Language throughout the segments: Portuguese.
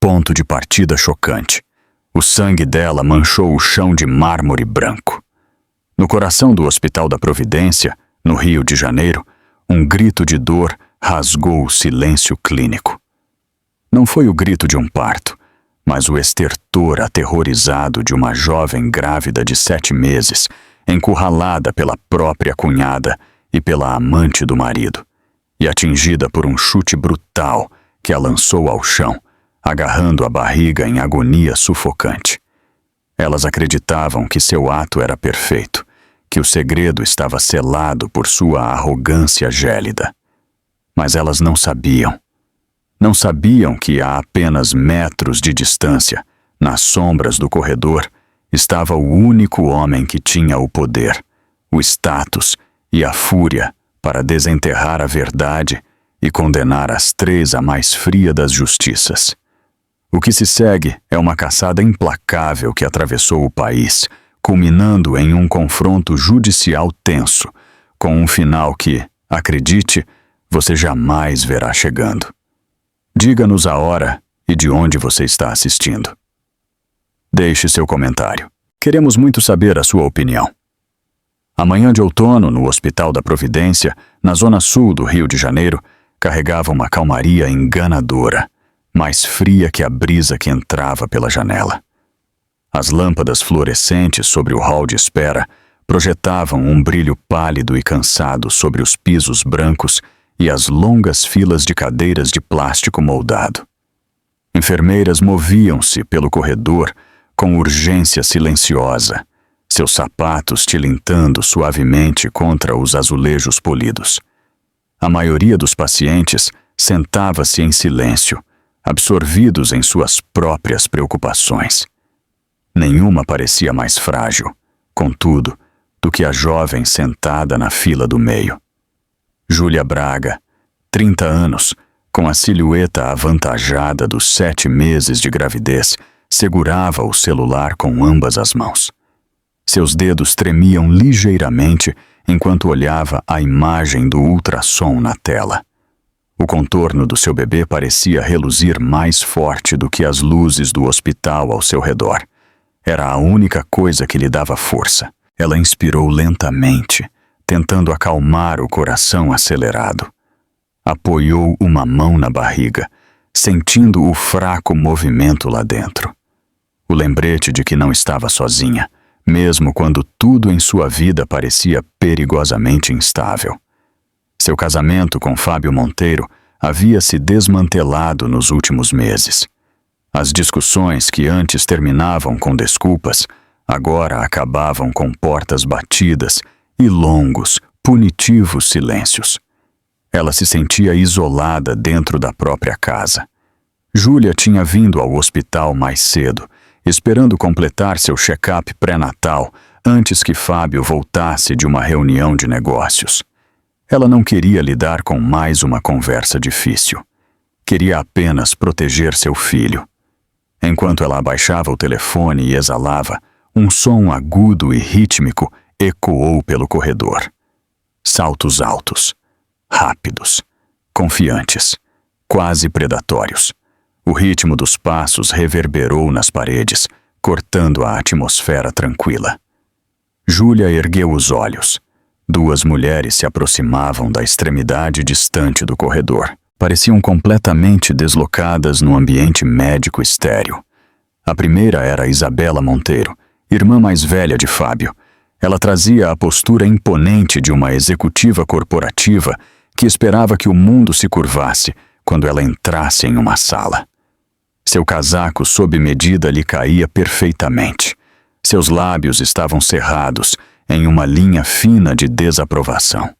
Ponto de partida chocante. O sangue dela manchou o chão de mármore branco. No coração do Hospital da Providência, no Rio de Janeiro, um grito de dor rasgou o silêncio clínico. Não foi o grito de um parto, mas o estertor aterrorizado de uma jovem grávida de 7 meses, encurralada pela própria cunhada e pela amante do marido, e atingida por um chute brutal que a lançou ao chão, agarrando a barriga em agonia sufocante. Elas acreditavam que seu ato era perfeito, que o segredo estava selado por sua arrogância gélida. Mas elas não sabiam. Não sabiam que a apenas metros de distância, nas sombras do corredor, estava o único homem que tinha o poder, o status e a fúria para desenterrar a verdade e condenar as 3 à mais fria das justiças. O que se segue é uma caçada implacável que atravessou o país, culminando em um confronto judicial tenso, com um final que, acredite, você jamais verá chegando. Diga-nos a hora e de onde você está assistindo. Deixe seu comentário. Queremos muito saber a sua opinião. A manhã de outono, no Hospital da Providência, na zona sul do Rio de Janeiro, carregava uma calmaria enganadora, mais fria que a brisa que entrava pela janela. As lâmpadas fluorescentes sobre o hall de espera projetavam um brilho pálido e cansado sobre os pisos brancos e as longas filas de cadeiras de plástico moldado. Enfermeiras moviam-se pelo corredor com urgência silenciosa, seus sapatos tilintando suavemente contra os azulejos polidos. A maioria dos pacientes sentava-se em silêncio, absorvidos em suas próprias preocupações. Nenhuma parecia mais frágil, contudo, do que a jovem sentada na fila do meio. Júlia Braga, 30 anos, com a silhueta avantajada dos 7 meses de gravidez, segurava o celular com ambas as mãos. Seus dedos tremiam ligeiramente enquanto olhava a imagem do ultrassom na tela. O contorno do seu bebê parecia reluzir mais forte do que as luzes do hospital ao seu redor. Era a única coisa que lhe dava força. Ela inspirou lentamente, tentando acalmar o coração acelerado. Apoiou uma mão na barriga, sentindo o fraco movimento lá dentro. O lembrete de que não estava sozinha, mesmo quando tudo em sua vida parecia perigosamente instável. Seu casamento com Fábio Monteiro havia se desmantelado nos últimos meses. As discussões que antes terminavam com desculpas, agora acabavam com portas batidas e longos, punitivos silêncios. Ela se sentia isolada dentro da própria casa. Júlia tinha vindo ao hospital mais cedo, esperando completar seu check-up pré-natal antes que Fábio voltasse de uma reunião de negócios. Ela não queria lidar com mais uma conversa difícil. Queria apenas proteger seu filho. Enquanto ela abaixava o telefone e exalava, um som agudo e rítmico ecoou pelo corredor. Saltos altos, rápidos, confiantes, quase predatórios. O ritmo dos passos reverberou nas paredes, cortando a atmosfera tranquila. Júlia ergueu os olhos. 2 mulheres se aproximavam da extremidade distante do corredor. Pareciam completamente deslocadas no ambiente médico estéril. A primeira era Isabela Monteiro, irmã mais velha de Fábio. Ela trazia a postura imponente de uma executiva corporativa que esperava que o mundo se curvasse quando ela entrasse em uma sala. Seu casaco sob medida lhe caía perfeitamente. Seus lábios estavam cerrados em uma linha fina de desaprovação.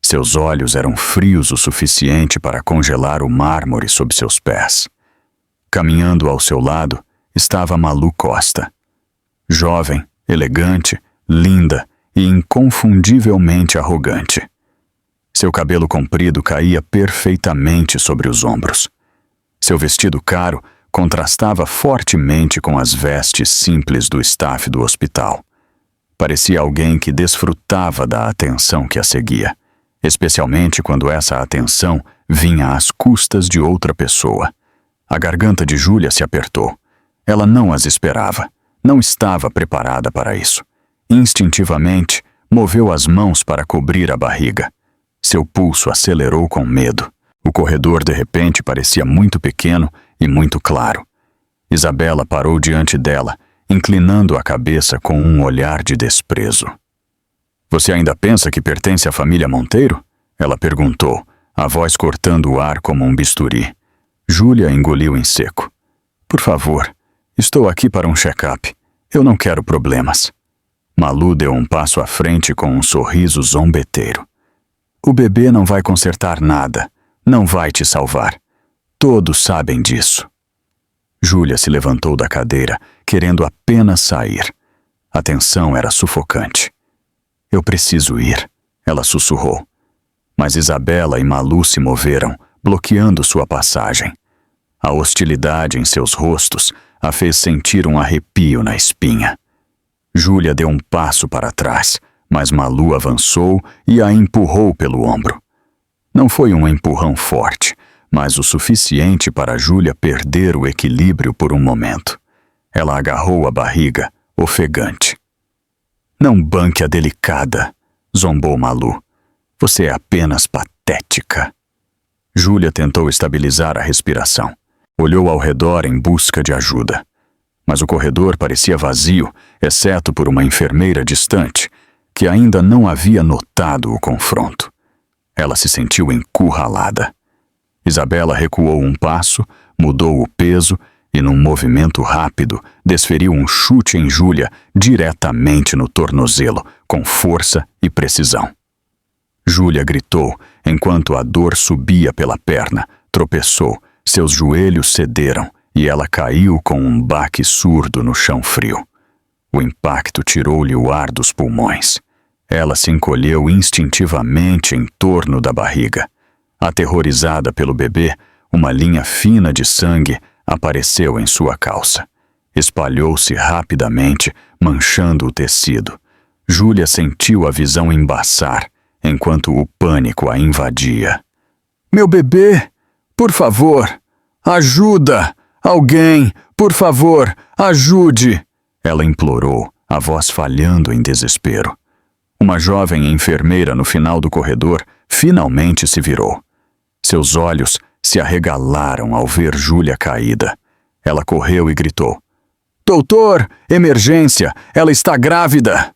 Seus olhos eram frios o suficiente para congelar o mármore sob seus pés. Caminhando ao seu lado estava Malu Costa. Jovem, elegante, linda e inconfundivelmente arrogante. Seu cabelo comprido caía perfeitamente sobre os ombros. Seu vestido caro contrastava fortemente com as vestes simples do staff do hospital. Parecia alguém que desfrutava da atenção que a seguia, especialmente quando essa atenção vinha às custas de outra pessoa. A garganta de Júlia se apertou. Ela não as esperava. Não estava preparada para isso. Instintivamente, moveu as mãos para cobrir a barriga. Seu pulso acelerou com medo. O corredor, de repente, parecia muito pequeno e muito claro. Isabela parou diante dela, inclinando a cabeça com um olhar de desprezo. "Você ainda pensa que pertence à família Monteiro?" Ela perguntou, a voz cortando o ar como um bisturi. Júlia engoliu em seco. "Por favor, estou aqui para um check-up. Eu não quero problemas." Malu deu um passo à frente com um sorriso zombeteiro. "O bebê não vai consertar nada. Não vai te salvar. Todos sabem disso." Júlia se levantou da cadeira, querendo apenas sair. A tensão era sufocante. "Eu preciso ir", ela sussurrou. Mas Isabela e Malu se moveram, bloqueando sua passagem. A hostilidade em seus rostos a fez sentir um arrepio na espinha. Júlia deu um passo para trás, mas Malu avançou e a empurrou pelo ombro. Não foi um empurrão forte, mas o suficiente para Júlia perder o equilíbrio por um momento. Ela agarrou a barriga, ofegante. "Não banque a delicada", zombou Malu. "Você é apenas patética." Júlia tentou estabilizar a respiração. Olhou ao redor em busca de ajuda. Mas o corredor parecia vazio, exceto por uma enfermeira distante, que ainda não havia notado o confronto. Ela se sentiu encurralada. Isabela recuou um passo, mudou o peso e, num movimento rápido, desferiu um chute em Júlia diretamente no tornozelo, com força e precisão. Júlia gritou enquanto a dor subia pela perna, tropeçou, seus joelhos cederam e ela caiu com um baque surdo no chão frio. O impacto tirou-lhe o ar dos pulmões. Ela se encolheu instintivamente em torno da barriga. Aterrorizada pelo bebê, uma linha fina de sangue apareceu em sua calça. Espalhou-se rapidamente, manchando o tecido. Júlia sentiu a visão embaçar, enquanto o pânico a invadia. "Meu bebê! Por favor! Ajuda! Alguém! Por favor! Ajude!" Ela implorou, a voz falhando em desespero. Uma jovem enfermeira no final do corredor finalmente se virou. Seus olhos se arregalaram ao ver Júlia caída. Ela correu e gritou: "Doutor! Emergência! Ela está grávida!"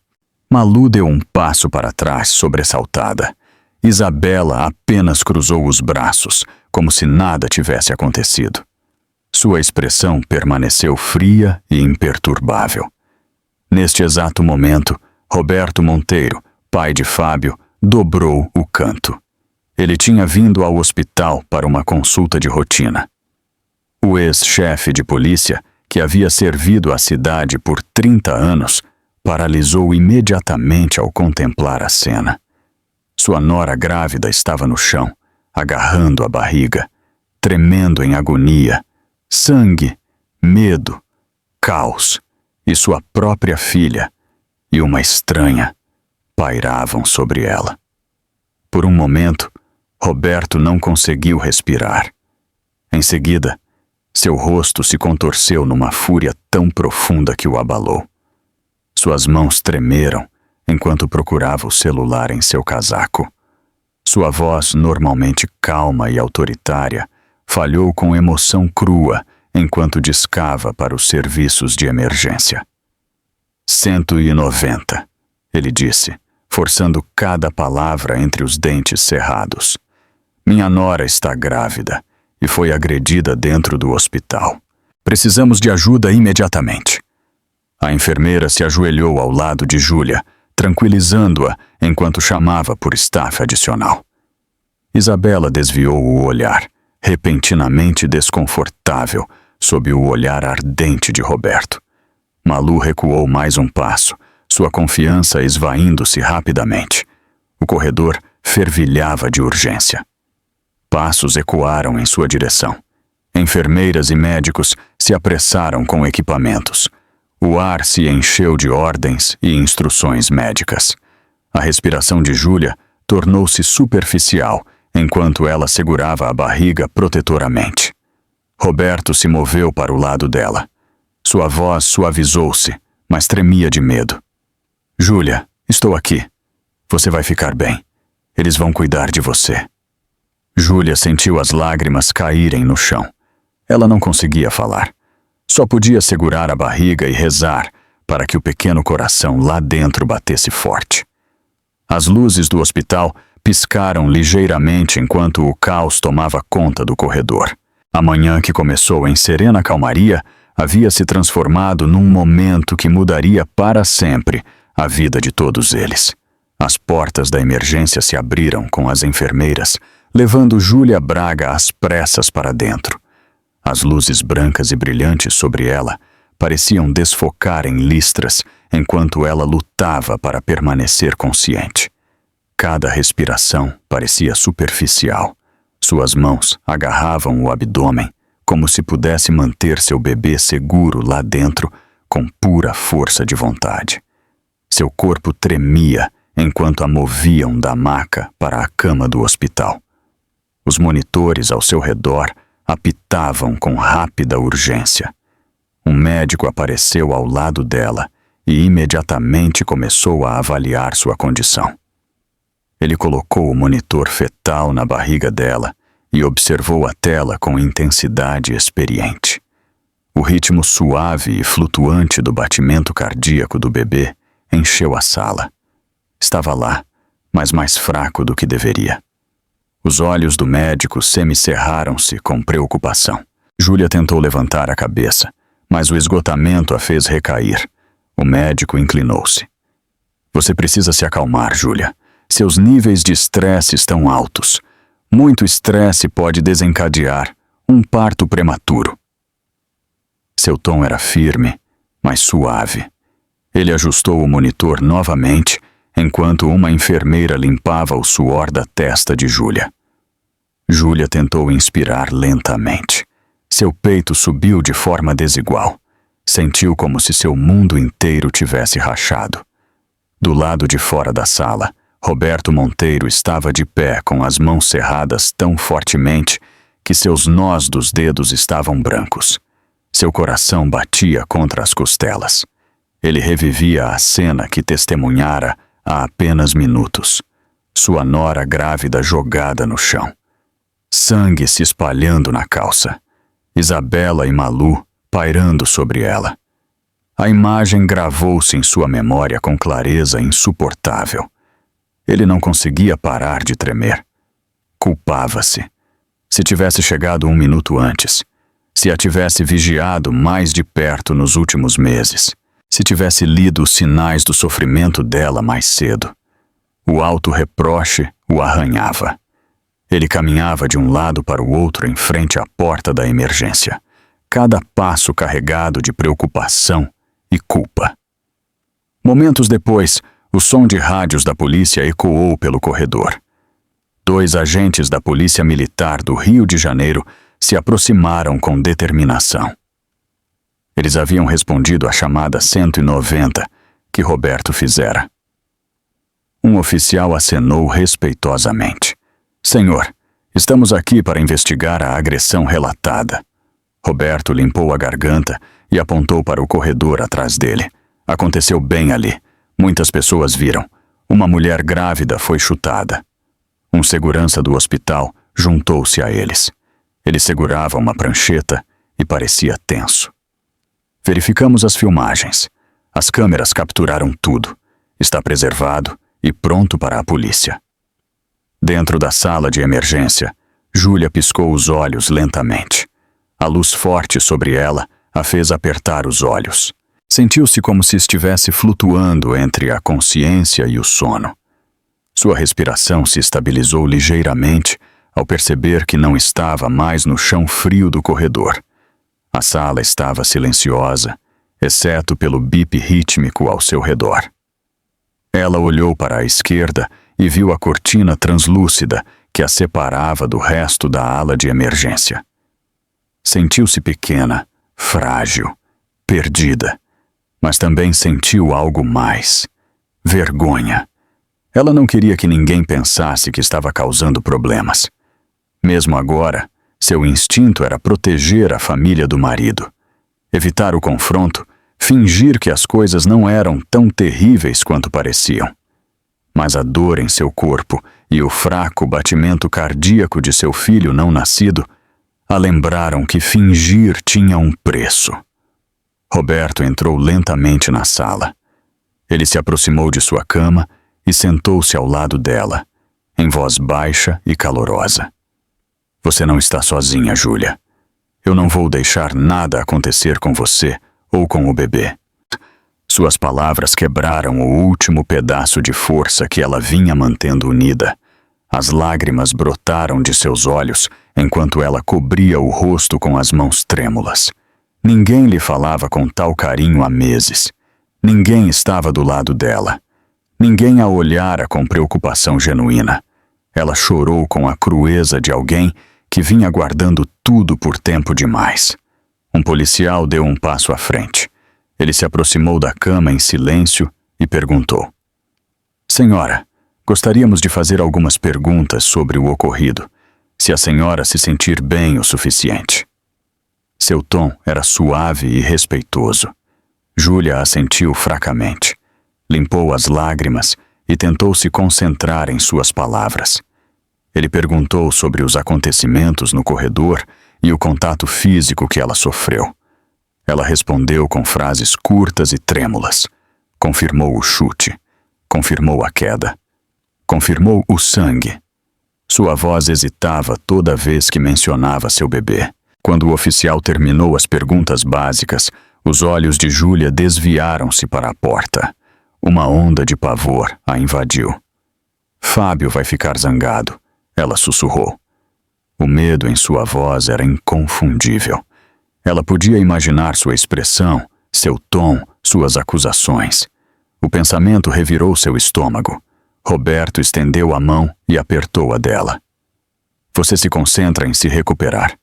Malu deu um passo para trás, sobressaltada. Isabela apenas cruzou os braços, como se nada tivesse acontecido. Sua expressão permaneceu fria e imperturbável. Neste exato momento, Roberto Monteiro, pai de Fábio, dobrou o canto. Ele tinha vindo ao hospital para uma consulta de rotina. O ex-chefe de polícia, que havia servido a cidade por 30 anos, paralisou imediatamente ao contemplar a cena. Sua nora grávida estava no chão, agarrando a barriga, tremendo em agonia. Sangue, medo, caos e sua própria filha, e uma estranha, pairavam sobre ela. Por um momento, Roberto não conseguiu respirar. Em seguida, seu rosto se contorceu numa fúria tão profunda que o abalou. Suas mãos tremeram enquanto procurava o celular em seu casaco. Sua voz, normalmente calma e autoritária, falhou com emoção crua enquanto discava para os serviços de emergência. 190, ele disse, forçando cada palavra entre os dentes cerrados. "Minha nora está grávida e foi agredida dentro do hospital. Precisamos de ajuda imediatamente." A enfermeira se ajoelhou ao lado de Júlia, tranquilizando-a enquanto chamava por staff adicional. Isabela desviou o olhar, repentinamente desconfortável, sob o olhar ardente de Roberto. Malu recuou mais um passo, sua confiança esvaindo-se rapidamente. O corredor fervilhava de urgência. Passos ecoaram em sua direção. Enfermeiras e médicos se apressaram com equipamentos. O ar se encheu de ordens e instruções médicas. A respiração de Júlia tornou-se superficial, enquanto ela segurava a barriga protetoramente. Roberto se moveu para o lado dela. Sua voz suavizou-se, mas tremia de medo. Júlia, estou aqui. Você vai ficar bem. Eles vão cuidar de você. Júlia sentiu as lágrimas caírem no chão. Ela não conseguia falar. Só podia segurar a barriga e rezar para que o pequeno coração lá dentro batesse forte. As luzes do hospital piscaram ligeiramente enquanto o caos tomava conta do corredor. A manhã que começou em serena calmaria havia se transformado num momento que mudaria para sempre a vida de todos eles. As portas da emergência se abriram com as enfermeiras, levando Júlia Braga às pressas para dentro. As luzes brancas e brilhantes sobre ela pareciam desfocar em listras enquanto ela lutava para permanecer consciente. Cada respiração parecia superficial. Suas mãos agarravam o abdômen, como se pudesse manter seu bebê seguro lá dentro com pura força de vontade. Seu corpo tremia enquanto a moviam da maca para a cama do hospital. Os monitores ao seu redor apitavam com rápida urgência. Um médico apareceu ao lado dela e imediatamente começou a avaliar sua condição. Ele colocou o monitor fetal na barriga dela e observou a tela com intensidade experiente. O ritmo suave e flutuante do batimento cardíaco do bebê encheu a sala. Estava lá, mas mais fraco do que deveria. Os olhos do médico semicerraram-se com preocupação. Júlia tentou levantar a cabeça, mas o esgotamento a fez recair. O médico inclinou-se. Você precisa se acalmar, Júlia. Seus níveis de estresse estão altos. Muito estresse pode desencadear um parto prematuro. Seu tom era firme, mas suave. Ele ajustou o monitor novamente, enquanto uma enfermeira limpava o suor da testa de Júlia. Júlia tentou inspirar lentamente. Seu peito subiu de forma desigual. Sentiu como se seu mundo inteiro tivesse rachado. Do lado de fora da sala, Roberto Monteiro estava de pé com as mãos cerradas tão fortemente que seus nós dos dedos estavam brancos. Seu coração batia contra as costelas. Ele revivia a cena que testemunhara há apenas minutos. Sua nora grávida jogada no chão. Sangue se espalhando na calça. Isabela e Malu pairando sobre ela. A imagem gravou-se em sua memória com clareza insuportável. Ele não conseguia parar de tremer. Culpava-se. Se tivesse chegado 1 minuto antes, se a tivesse vigiado mais de perto nos últimos meses, se tivesse lido os sinais do sofrimento dela mais cedo. O auto-reproche o arranhava. Ele caminhava de um lado para o outro em frente à porta da emergência, cada passo carregado de preocupação e culpa. Momentos depois, o som de rádios da polícia ecoou pelo corredor. 2 agentes da Polícia Militar do Rio de Janeiro se aproximaram com determinação. Eles haviam respondido à chamada 190 que Roberto fizera. Um oficial acenou respeitosamente. Senhor, estamos aqui para investigar a agressão relatada. Roberto limpou a garganta e apontou para o corredor atrás dele. Aconteceu bem ali. Muitas pessoas viram. Uma mulher grávida foi chutada. Um segurança do hospital juntou-se a eles. Ele segurava uma prancheta e parecia tenso. Verificamos as filmagens. As câmeras capturaram tudo. Está preservado e pronto para a polícia. Dentro da sala de emergência, Júlia piscou os olhos lentamente. A luz forte sobre ela a fez apertar os olhos. Sentiu-se como se estivesse flutuando entre a consciência e o sono. Sua respiração se estabilizou ligeiramente ao perceber que não estava mais no chão frio do corredor. A sala estava silenciosa, exceto pelo bip rítmico ao seu redor. Ela olhou para a esquerda e viu a cortina translúcida que a separava do resto da ala de emergência. Sentiu-se pequena, frágil, perdida, mas também sentiu algo mais: vergonha. Ela não queria que ninguém pensasse que estava causando problemas. Mesmo agora, Seu instinto era proteger a família do marido, evitar o confronto, fingir que as coisas não eram tão terríveis quanto pareciam. Mas a dor em seu corpo e o fraco batimento cardíaco de seu filho não nascido a lembraram que fingir tinha um preço. Roberto entrou lentamente na sala. Ele se aproximou de sua cama e sentou-se ao lado dela, em voz baixa e calorosa. Você não está sozinha, Júlia. Eu não vou deixar nada acontecer com você ou com o bebê. Suas palavras quebraram o último pedaço de força que ela vinha mantendo unida. As lágrimas brotaram de seus olhos enquanto ela cobria o rosto com as mãos trêmulas. Ninguém lhe falava com tal carinho há meses. Ninguém estava do lado dela. Ninguém a olhara com preocupação genuína. Ela chorou com a crueza de alguém que vinha guardando tudo por tempo demais. Um policial deu um passo à frente. Ele se aproximou da cama em silêncio e perguntou: Senhora, gostaríamos de fazer algumas perguntas sobre o ocorrido, se a senhora se sentir bem o suficiente. Seu tom era suave e respeitoso. Júlia assentiu fracamente, limpou as lágrimas e tentou se concentrar em suas palavras. Ele perguntou sobre os acontecimentos no corredor e o contato físico que ela sofreu. Ela respondeu com frases curtas e trêmulas. Confirmou o chute, confirmou a queda, confirmou o sangue. Sua voz hesitava toda vez que mencionava seu bebê. Quando o oficial terminou as perguntas básicas, os olhos de Júlia desviaram-se para a porta. Uma onda de pavor a invadiu. Fábio vai ficar zangado, ela sussurrou. O medo em sua voz era inconfundível. Ela podia imaginar sua expressão, seu tom, suas acusações. O pensamento revirou seu estômago. Roberto estendeu a mão e apertou a dela. Você se concentra em se recuperar.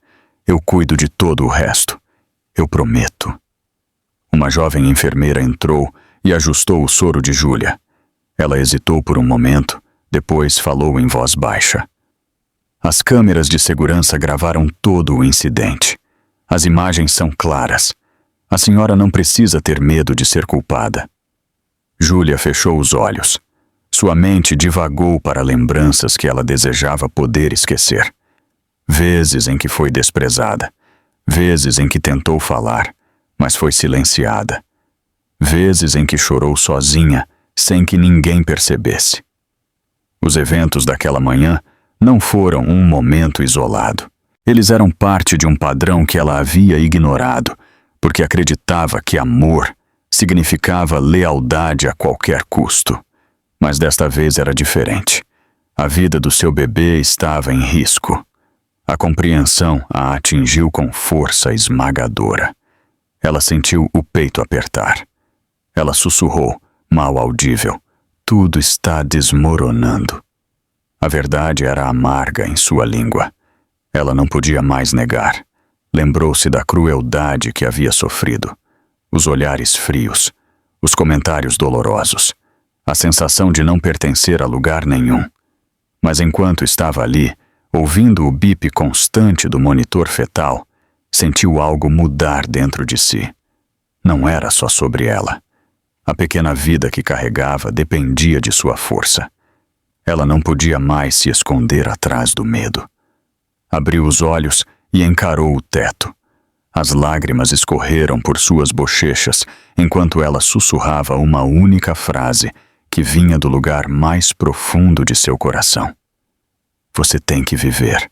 Eu cuido de todo o resto. Eu prometo. Uma jovem enfermeira entrou e ajustou o soro de Júlia. Ela hesitou por um momento, depois falou em voz baixa. As câmeras de segurança gravaram todo o incidente. As imagens são claras. A senhora não precisa ter medo de ser culpada. Júlia fechou os olhos. Sua mente divagou para lembranças que ela desejava poder esquecer. Vezes em que foi desprezada. Vezes em que tentou falar, mas foi silenciada. Vezes em que chorou sozinha, sem que ninguém percebesse. Os eventos daquela manhã não foram um momento isolado. Eles eram parte de um padrão que ela havia ignorado, porque acreditava que amor significava lealdade a qualquer custo. Mas desta vez era diferente. A vida do seu bebê estava em risco. A compreensão a atingiu com força esmagadora. Ela sentiu o peito apertar. Ela sussurrou, mal audível: tudo está desmoronando. A verdade era amarga em sua língua. Ela não podia mais negar. Lembrou-se da crueldade que havia sofrido. Os olhares frios, os comentários dolorosos, a sensação de não pertencer a lugar nenhum. Mas enquanto estava ali, ouvindo o bip constante do monitor fetal, sentiu algo mudar dentro de si. Não era só sobre ela. A pequena vida que carregava dependia de sua força. Ela não podia mais se esconder atrás do medo. Abriu os olhos e encarou o teto. As lágrimas escorreram por suas bochechas enquanto ela sussurrava uma única frase que vinha do lugar mais profundo de seu coração. Você tem que viver.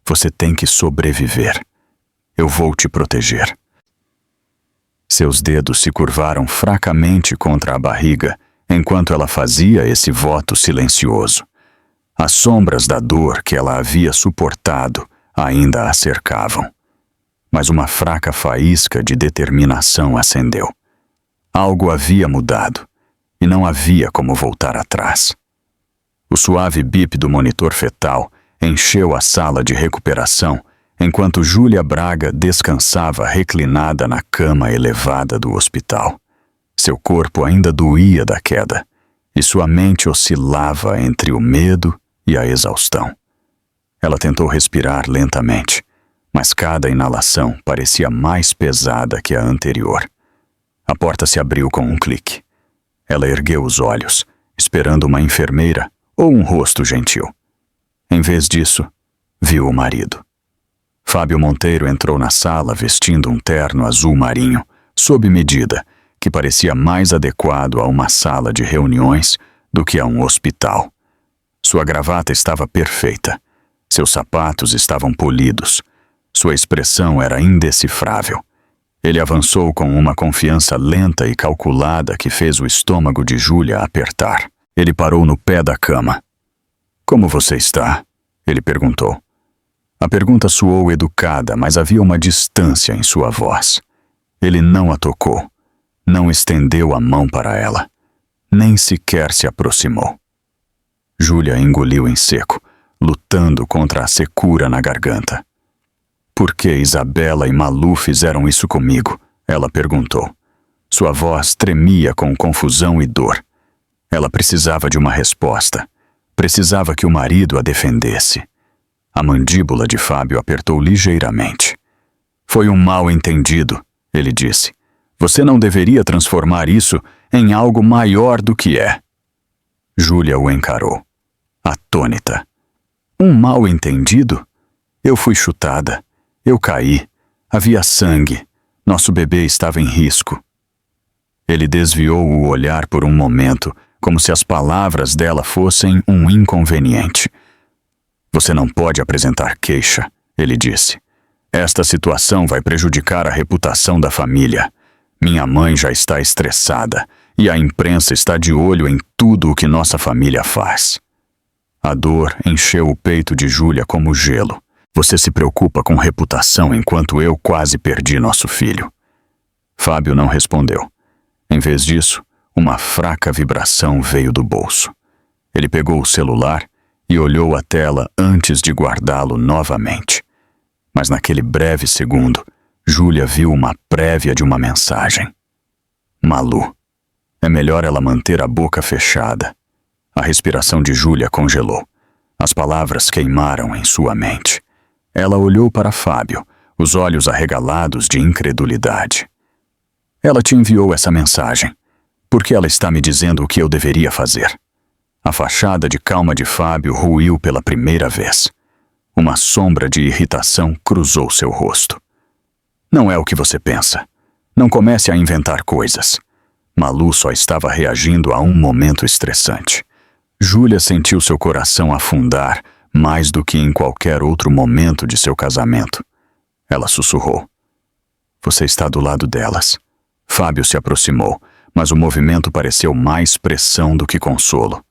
Você tem que sobreviver. Eu vou te proteger. Seus dedos se curvaram fracamente contra a barriga enquanto ela fazia esse voto silencioso. As sombras da dor que ela havia suportado ainda a cercavam. Mas uma fraca faísca de determinação acendeu. Algo havia mudado, e não havia como voltar atrás. O suave bip do monitor fetal encheu a sala de recuperação enquanto Júlia Braga descansava reclinada na cama elevada do hospital. Seu corpo ainda doía da queda, e sua mente oscilava entre o medo e a exaustão. Ela tentou respirar lentamente, mas cada inalação parecia mais pesada que a anterior. A porta se abriu com um clique. Ela ergueu os olhos, esperando uma enfermeira ou um rosto gentil. Em vez disso, viu o marido. Fábio Monteiro entrou na sala vestindo um terno azul marinho, sob medida, que parecia mais adequado a uma sala de reuniões do que a um hospital. Sua gravata estava perfeita. Seus sapatos estavam polidos. Sua expressão era indecifrável. Ele avançou com uma confiança lenta e calculada que fez o estômago de Júlia apertar. Ele parou no pé da cama. "Como você está?" ele perguntou. A pergunta soou educada, mas havia uma distância em sua voz. Ele não a tocou, não estendeu a mão para ela, nem sequer se aproximou. Júlia engoliu em seco, lutando contra a secura na garganta. "Por que Isabela e Malu fizeram isso comigo?" ela perguntou. Sua voz tremia com confusão e dor. Ela precisava de uma resposta. Precisava que o marido a defendesse. A mandíbula de Fábio apertou ligeiramente. "Foi um mal-entendido", ele disse. "Você não deveria transformar isso em algo maior do que é." Júlia o encarou, atônita. "Um mal-entendido? Eu fui chutada. Eu caí. Havia sangue. Nosso bebê estava em risco." Ele desviou o olhar por um momento, como se as palavras dela fossem um inconveniente. "Você não pode apresentar queixa", ele disse. "Esta situação vai prejudicar a reputação da família. Minha mãe já está estressada e a imprensa está de olho em tudo o que nossa família faz." A dor encheu o peito de Júlia como gelo. "Você se preocupa com reputação enquanto eu quase perdi nosso filho." Fábio não respondeu. Em vez disso, uma fraca vibração veio do bolso. Ele pegou o celular e olhou a tela antes de guardá-lo novamente. Mas naquele breve segundo, Júlia viu uma prévia de uma mensagem. "Malu. É melhor ela manter a boca fechada." A respiração de Júlia congelou. As palavras queimaram em sua mente. Ela olhou para Fábio, os olhos arregalados de incredulidade. "Ela te enviou essa mensagem. Por que ela está me dizendo o que eu deveria fazer?" A fachada de calma de Fábio ruiu pela primeira vez. Uma sombra de irritação cruzou seu rosto. "Não é o que você pensa. Não comece a inventar coisas." Malu só estava reagindo a um momento estressante. Júlia sentiu seu coração afundar mais do que em qualquer outro momento de seu casamento. Ela sussurrou. "Você está do lado delas." Fábio se aproximou, mas o movimento pareceu mais pressão do que consolo.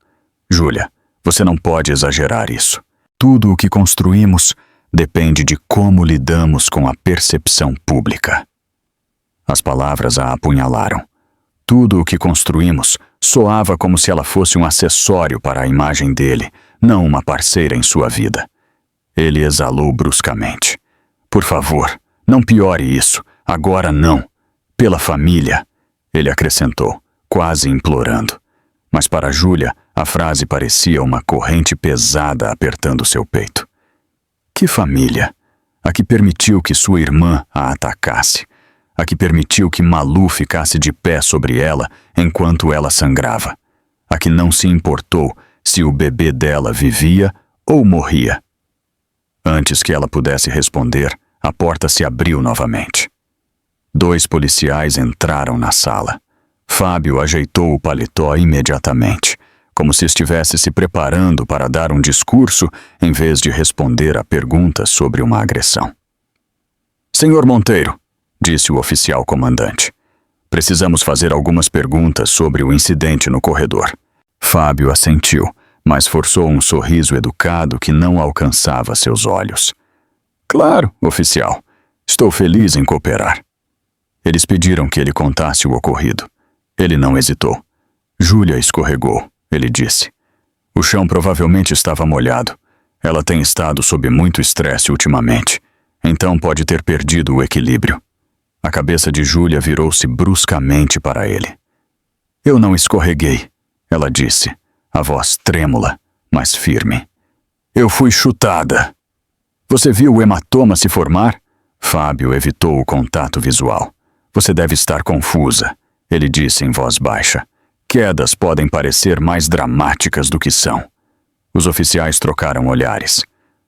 "Júlia, você não pode exagerar isso. Tudo o que construímos depende de como lidamos com a percepção pública." As palavras a apunhalaram. Tudo o que construímos soava como se ela fosse um acessório para a imagem dele, não uma parceira em sua vida. Ele exalou bruscamente. "Por favor, não piore isso. Agora não. Pela família", ele acrescentou, quase implorando. Mas para Júlia, a frase parecia uma corrente pesada apertando seu peito. Que família? A que permitiu que sua irmã a atacasse. A que permitiu que Malu ficasse de pé sobre ela enquanto ela sangrava. A que não se importou se o bebê dela vivia ou morria. Antes que ela pudesse responder, a porta se abriu novamente. 2 policiais entraram na sala. Fábio ajeitou o paletó imediatamente, como se estivesse se preparando para dar um discurso em vez de responder a perguntas sobre uma agressão. "Senhor Monteiro", disse o oficial comandante, "precisamos fazer algumas perguntas sobre o incidente no corredor." Fábio assentiu, mas forçou um sorriso educado que não alcançava seus olhos. "Claro, oficial. Estou feliz em cooperar." Eles pediram que ele contasse o ocorrido. Ele não hesitou. "Júlia escorregou", ele disse. "O chão provavelmente estava molhado. Ela tem estado sob muito estresse ultimamente, então pode ter perdido o equilíbrio." A cabeça de Júlia virou-se bruscamente para ele. "Eu não escorreguei", ela disse, a voz trêmula, mas firme. "Eu fui chutada." Você viu o hematoma se formar? Fábio evitou o contato visual. Você deve estar confusa, ele disse em voz baixa. Quedas podem parecer mais dramáticas do que são. Os oficiais trocaram olhares.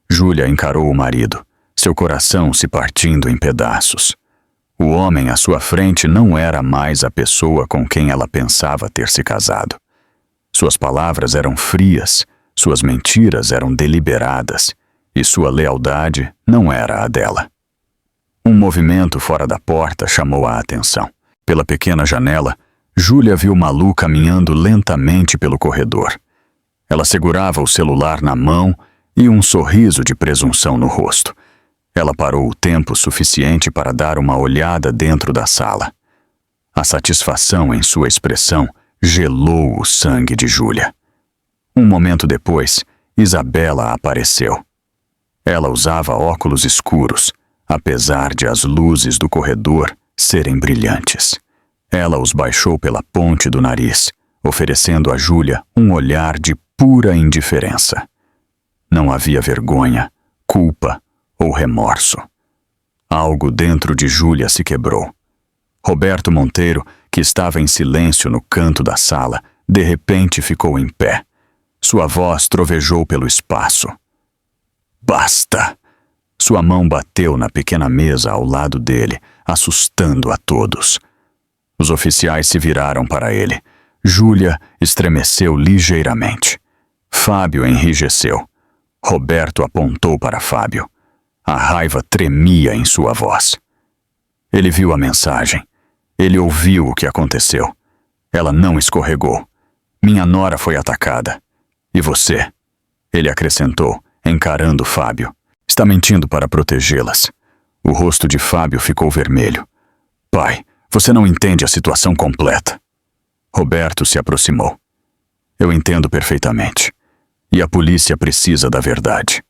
Júlia encarou o marido, seu coração se partindo em pedaços. O homem à sua frente não era mais a pessoa com quem ela pensava ter se casado. Suas palavras eram frias, suas mentiras eram deliberadas, e sua lealdade não era a dela. Um movimento fora da porta chamou a atenção. Pela pequena janela, Júlia viu Malu caminhando lentamente pelo corredor. Ela segurava o celular na mão e um sorriso de presunção no rosto. Ela parou o tempo suficiente para dar uma olhada dentro da sala. A satisfação em sua expressão gelou o sangue de Júlia. Um momento depois, Isabela apareceu. Ela usava óculos escuros, apesar de as luzes do corredor serem brilhantes. Ela os baixou pela ponte do nariz, oferecendo a Júlia um olhar de pura indiferença. Não havia vergonha, culpa ou remorso. Algo dentro de Júlia se quebrou. Roberto Monteiro, que estava em silêncio no canto da sala, de repente ficou em pé. Sua voz trovejou pelo espaço. Basta! Sua mão bateu na pequena mesa ao lado dele, assustando a todos. Os oficiais se viraram para ele. Júlia estremeceu ligeiramente. Fábio enrijeceu. Roberto apontou para Fábio. A raiva tremia em sua voz. Ele viu a mensagem. Ele ouviu o que aconteceu. Ela não escorregou. Minha nora foi atacada. E você? Ele acrescentou, encarando Fábio. Está mentindo para protegê-las. O rosto de Fábio ficou vermelho. Pai, você não entende a situação completa. Roberto se aproximou. Eu entendo perfeitamente. E a polícia precisa da verdade.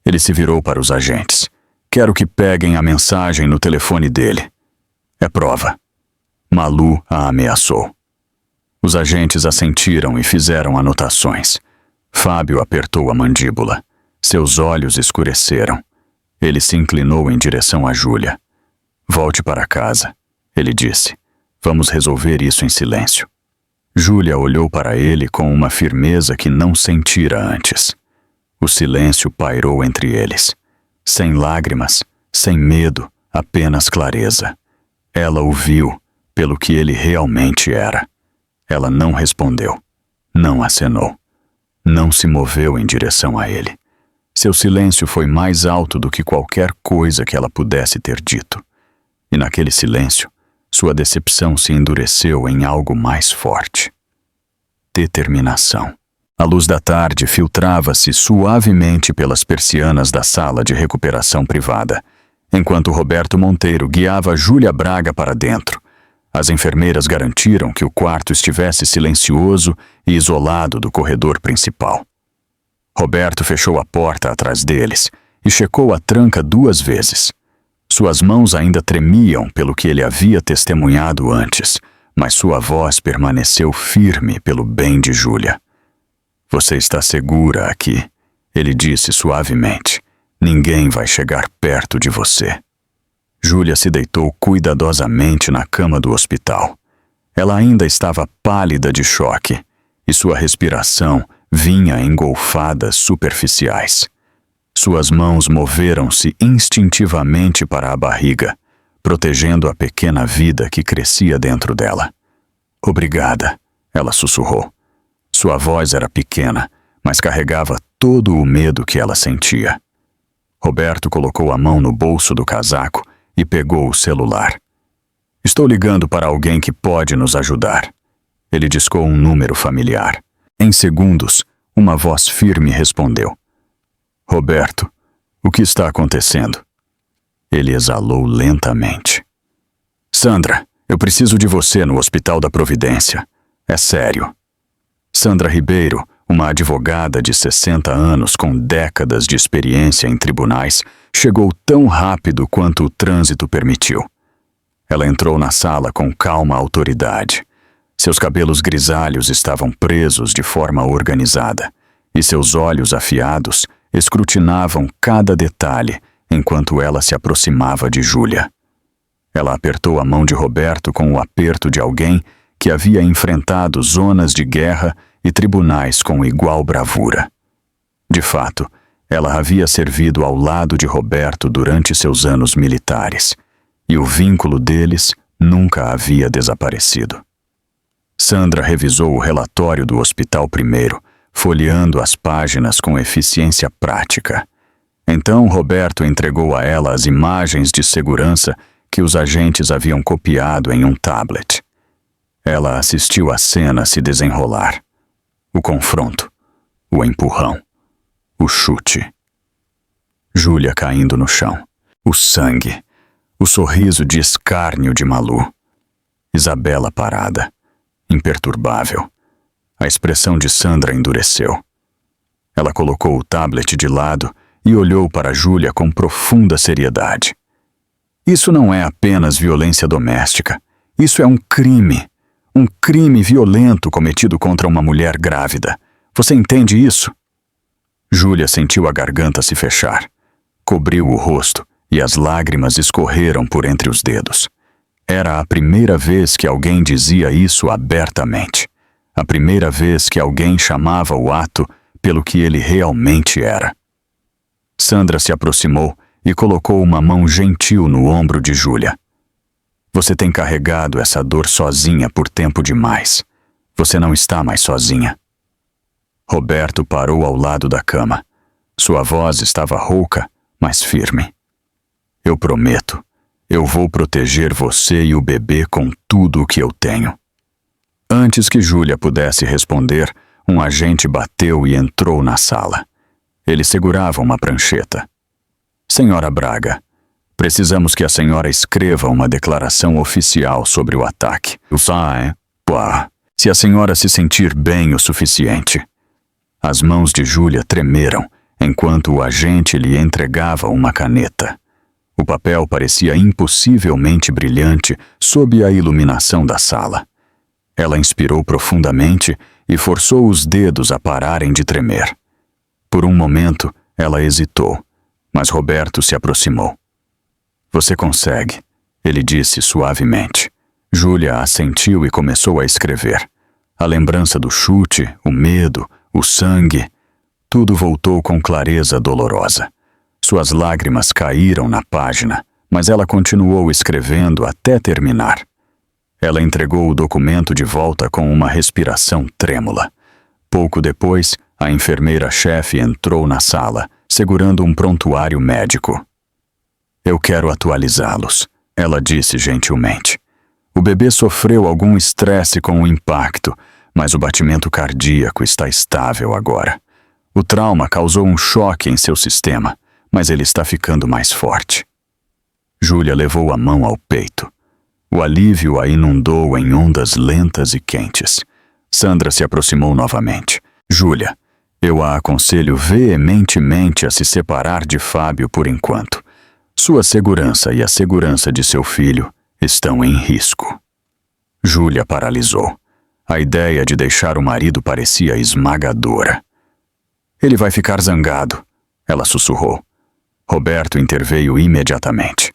Ele se virou para os agentes. Quero que peguem a mensagem no telefone dele. É prova. Malu a ameaçou. Os agentes assentiram e fizeram anotações. Fábio apertou a mandíbula. Seus olhos escureceram. Ele se inclinou em direção a Júlia. Volte para casa, ele disse. Vamos resolver isso em silêncio. Júlia olhou para ele com uma firmeza que não sentira antes. O silêncio pairou entre eles. Sem lágrimas, sem medo, apenas clareza. Ela o viu pelo que ele realmente era. Ela não respondeu, não acenou, não se moveu em direção a ele. Seu silêncio foi mais alto do que qualquer coisa que ela pudesse ter dito. E naquele silêncio, sua decepção se endureceu em algo mais forte. Determinação. A luz da tarde filtrava-se suavemente pelas persianas da sala de recuperação privada, enquanto Roberto Monteiro guiava Júlia Braga para dentro. As enfermeiras garantiram que o quarto estivesse silencioso e isolado do corredor principal. Roberto fechou a porta atrás deles e checou a tranca 2 vezes. Suas mãos ainda tremiam pelo que ele havia testemunhado antes, mas sua voz permaneceu firme pelo bem de Júlia. Você está segura aqui, ele disse suavemente. Ninguém vai chegar perto de você. Júlia se deitou cuidadosamente na cama do hospital. Ela ainda estava pálida de choque, e sua respiração vinha em golfadas superficiais. Suas mãos moveram-se instintivamente para a barriga, protegendo a pequena vida que crescia dentro dela. Obrigada, ela sussurrou. Sua voz era pequena, mas carregava todo o medo que ela sentia. Roberto colocou a mão no bolso do casaco e pegou o celular. Estou ligando para alguém que pode nos ajudar. Ele discou um número familiar. Em segundos, uma voz firme respondeu. Roberto, o que está acontecendo? Ele exalou lentamente. Sandra, eu preciso de você no Hospital da Providência. É sério. Sandra Ribeiro, uma advogada de 60 anos com décadas de experiência em tribunais, chegou tão rápido quanto o trânsito permitiu. Ela entrou na sala com calma autoridade. Seus cabelos grisalhos estavam presos de forma organizada, e seus olhos afiados escrutinavam cada detalhe enquanto ela se aproximava de Júlia. Ela apertou a mão de Roberto com o aperto de alguém que havia enfrentado zonas de guerra e tribunais com igual bravura. De fato, ela havia servido ao lado de Roberto durante seus anos militares, e o vínculo deles nunca havia desaparecido. Sandra revisou o relatório do hospital primeiro, folheando as páginas com eficiência prática. Então Roberto entregou a ela as imagens de segurança que os agentes haviam copiado em um tablet. Ela assistiu a cena se desenrolar. O confronto, o empurrão, o chute. Júlia caindo no chão. O sangue, o sorriso de escárnio de Malu. Isabela parada, imperturbável. A expressão de Sandra endureceu. Ela colocou o tablet de lado e olhou para Júlia com profunda seriedade. Isso não é apenas violência doméstica. Isso é um crime violento cometido contra uma mulher grávida. Você entende isso? Júlia sentiu a garganta se fechar. Cobriu o rosto e as lágrimas escorreram por entre os dedos. Era a primeira vez que alguém dizia isso abertamente. A primeira vez que alguém chamava o ato pelo que ele realmente era. Sandra se aproximou e colocou uma mão gentil no ombro de Júlia. Você tem carregado essa dor sozinha por tempo demais. Você não está mais sozinha. Roberto parou ao lado da cama. Sua voz estava rouca, mas firme. Eu prometo, eu vou proteger você e o bebê com tudo o que eu tenho. Antes que Júlia pudesse responder, um agente bateu e entrou na sala. Ele segurava uma prancheta. Senhora Braga, precisamos que a senhora escreva uma declaração oficial sobre o ataque. Se a senhora se sentir bem o suficiente. As mãos de Júlia tremeram enquanto o agente lhe entregava uma caneta. O papel parecia impossivelmente brilhante sob a iluminação da sala. Ela inspirou profundamente e forçou os dedos a pararem de tremer. Por um momento, ela hesitou, mas Roberto se aproximou. Você consegue, ele disse suavemente. Júlia assentiu e começou a escrever. A lembrança do chute, o medo, o sangue, tudo voltou com clareza dolorosa. Suas lágrimas caíram na página, mas ela continuou escrevendo até terminar. Ela entregou o documento de volta com uma respiração trêmula. Pouco depois, a enfermeira-chefe entrou na sala, segurando um prontuário médico. Eu quero atualizá-los, ela disse gentilmente. O bebê sofreu algum estresse com o impacto, mas o batimento cardíaco está estável agora. O trauma causou um choque em seu sistema, mas ele está ficando mais forte. Júlia levou a mão ao peito. O alívio a inundou em ondas lentas e quentes. Sandra se aproximou novamente. Júlia, eu a aconselho veementemente a se separar de Fábio por enquanto. Sua segurança e a segurança de seu filho estão em risco. Júlia paralisou. A ideia de deixar o marido parecia esmagadora. Ele vai ficar zangado, ela sussurrou. Roberto interveio imediatamente.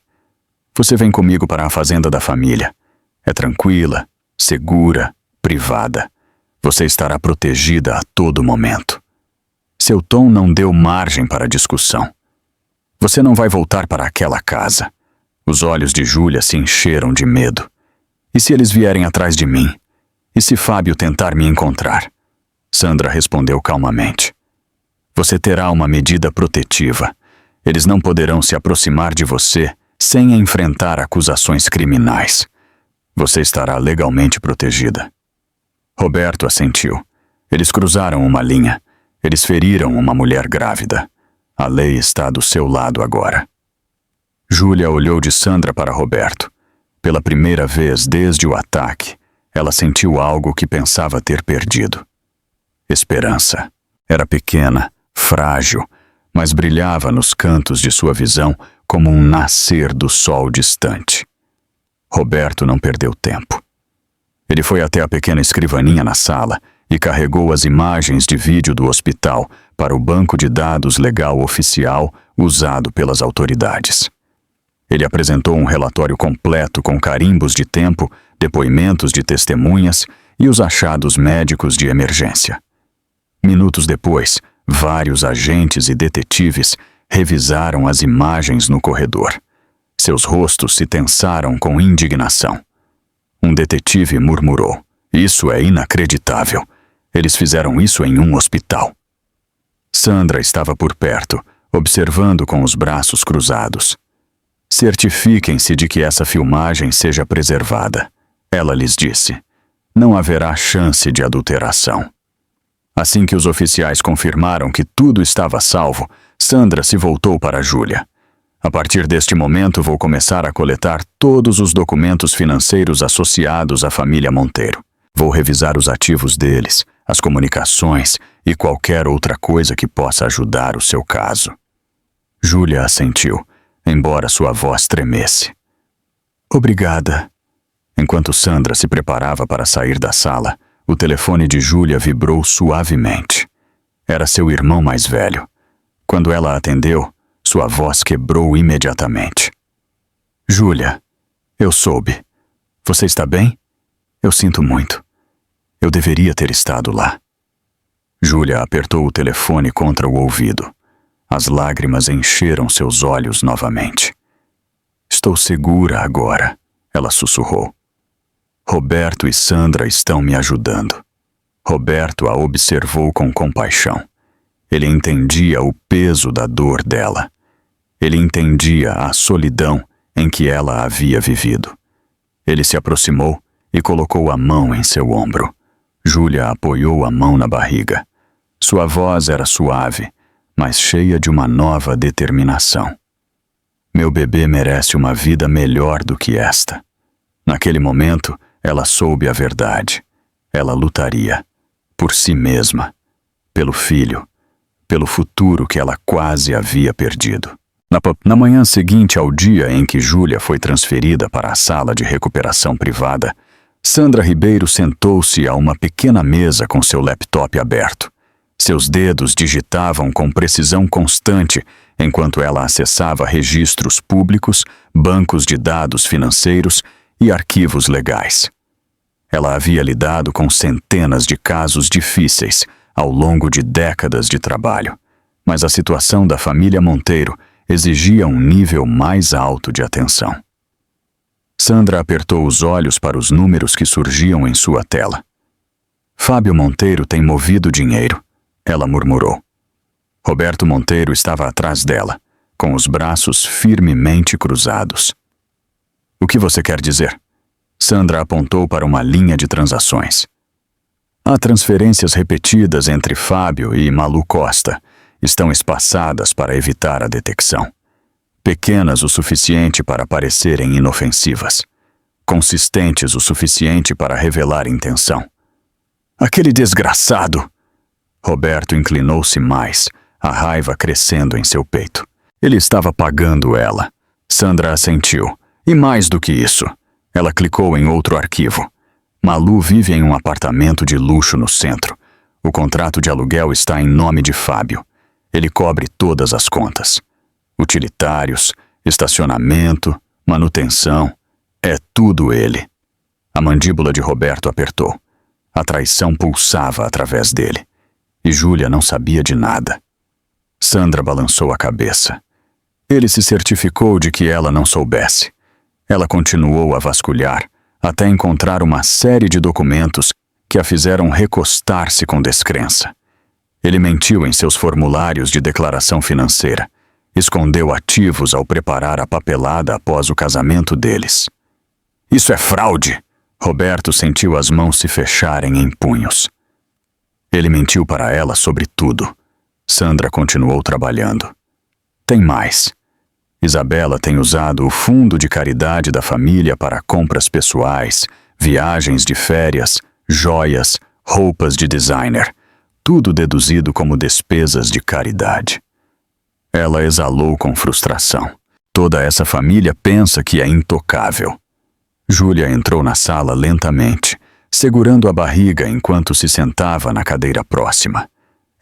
Você vem comigo para a fazenda da família. É tranquila, segura, privada. Você estará protegida a todo momento. Seu tom não deu margem para discussão. Você não vai voltar para aquela casa. Os olhos de Júlia se encheram de medo. E se eles vierem atrás de mim? E se Fábio tentar me encontrar? Sandra respondeu calmamente. Você terá uma medida protetiva. Eles não poderão se aproximar de você sem enfrentar acusações criminais. Você estará legalmente protegida. Roberto assentiu. Eles cruzaram uma linha. Eles feriram uma mulher grávida. A lei está do seu lado agora. Júlia olhou de Sandra para Roberto. Pela primeira vez desde o ataque, ela sentiu algo que pensava ter perdido. Esperança. Era pequena, frágil, mas brilhava nos cantos de sua visão como um nascer do sol distante. Roberto não perdeu tempo. Ele foi até a pequena escrivaninha na sala e carregou as imagens de vídeo do hospital para o banco de dados legal oficial usado pelas autoridades. Ele apresentou um relatório completo com carimbos de tempo, depoimentos de testemunhas e os achados médicos de emergência. Minutos depois, vários agentes e detetives revisaram as imagens no corredor. Seus rostos se tensaram com indignação. Um detetive murmurou: "Isso é inacreditável. Eles fizeram isso em um hospital." Sandra estava por perto, observando com os braços cruzados. "Certifiquem-se de que essa filmagem seja preservada", ela lhes disse. "Não haverá chance de adulteração." Assim que os oficiais confirmaram que tudo estava salvo, Sandra se voltou para Júlia. "A partir deste momento vou começar a coletar todos os documentos financeiros associados à família Monteiro. Vou revisar os ativos deles, as comunicações e qualquer outra coisa que possa ajudar o seu caso." Júlia assentiu, embora sua voz tremesse. "Obrigada." Enquanto Sandra se preparava para sair da sala, o telefone de Júlia vibrou suavemente. Era seu irmão mais velho. Quando ela atendeu, sua voz quebrou imediatamente. "Júlia, eu soube. Você está bem? Eu sinto muito. Eu deveria ter estado lá." Júlia apertou o telefone contra o ouvido. As lágrimas encheram seus olhos novamente. "Estou segura agora", ela sussurrou. "Roberto e Sandra estão me ajudando." Roberto a observou com compaixão. Ele entendia o peso da dor dela. Ele entendia a solidão em que ela havia vivido. Ele se aproximou e colocou a mão em seu ombro. Júlia apoiou a mão na barriga. Sua voz era suave, mas cheia de uma nova determinação. "Meu bebê merece uma vida melhor do que esta." Naquele momento, ela soube a verdade. Ela lutaria. Por si mesma. Pelo filho. Pelo futuro que ela quase havia perdido. Na manhã seguinte ao dia em que Júlia foi transferida para a sala de recuperação privada, Sandra Ribeiro sentou-se a uma pequena mesa com seu laptop aberto. Seus dedos digitavam com precisão constante enquanto ela acessava registros públicos, bancos de dados financeiros e arquivos legais. Ela havia lidado com centenas de casos difíceis ao longo de décadas de trabalho, mas a situação da família Monteiro exigia um nível mais alto de atenção. Sandra apertou os olhos para os números que surgiam em sua tela. "Fábio Monteiro tem movido dinheiro", ela murmurou. Roberto Monteiro estava atrás dela, com os braços firmemente cruzados. "O que você quer dizer?" Sandra apontou para uma linha de transações. "Há transferências repetidas entre Fábio e Malu Costa. Estão espaçadas para evitar a detecção. Pequenas o suficiente para parecerem inofensivas. Consistentes o suficiente para revelar intenção." "Aquele desgraçado!" Roberto inclinou-se mais, a raiva crescendo em seu peito. Ele estava pagando ela. Sandra assentiu. "E mais do que isso." Ela clicou em outro arquivo. "Malu vive em um apartamento de luxo no centro. O contrato de aluguel está em nome de Fábio. Ele cobre todas as contas. Utilitários, estacionamento, manutenção. É tudo ele." A mandíbula de Roberto apertou. A traição pulsava através dele. E Júlia não sabia de nada. Sandra balançou a cabeça. Ele se certificou de que ela não soubesse. Ela continuou a vasculhar, até encontrar uma série de documentos que a fizeram recostar-se com descrença. Ele mentiu em seus formulários de declaração financeira. Escondeu ativos ao preparar a papelada após o casamento deles. "Isso é fraude!" Roberto sentiu as mãos se fecharem em punhos. Ele mentiu para ela sobre tudo. Sandra continuou trabalhando. "Tem mais. Isabela tem usado o fundo de caridade da família para compras pessoais, viagens de férias, joias, roupas de designer, tudo deduzido como despesas de caridade." Ela exalou com frustração. Toda essa família pensa que é intocável. Júlia entrou na sala lentamente, segurando a barriga enquanto se sentava na cadeira próxima.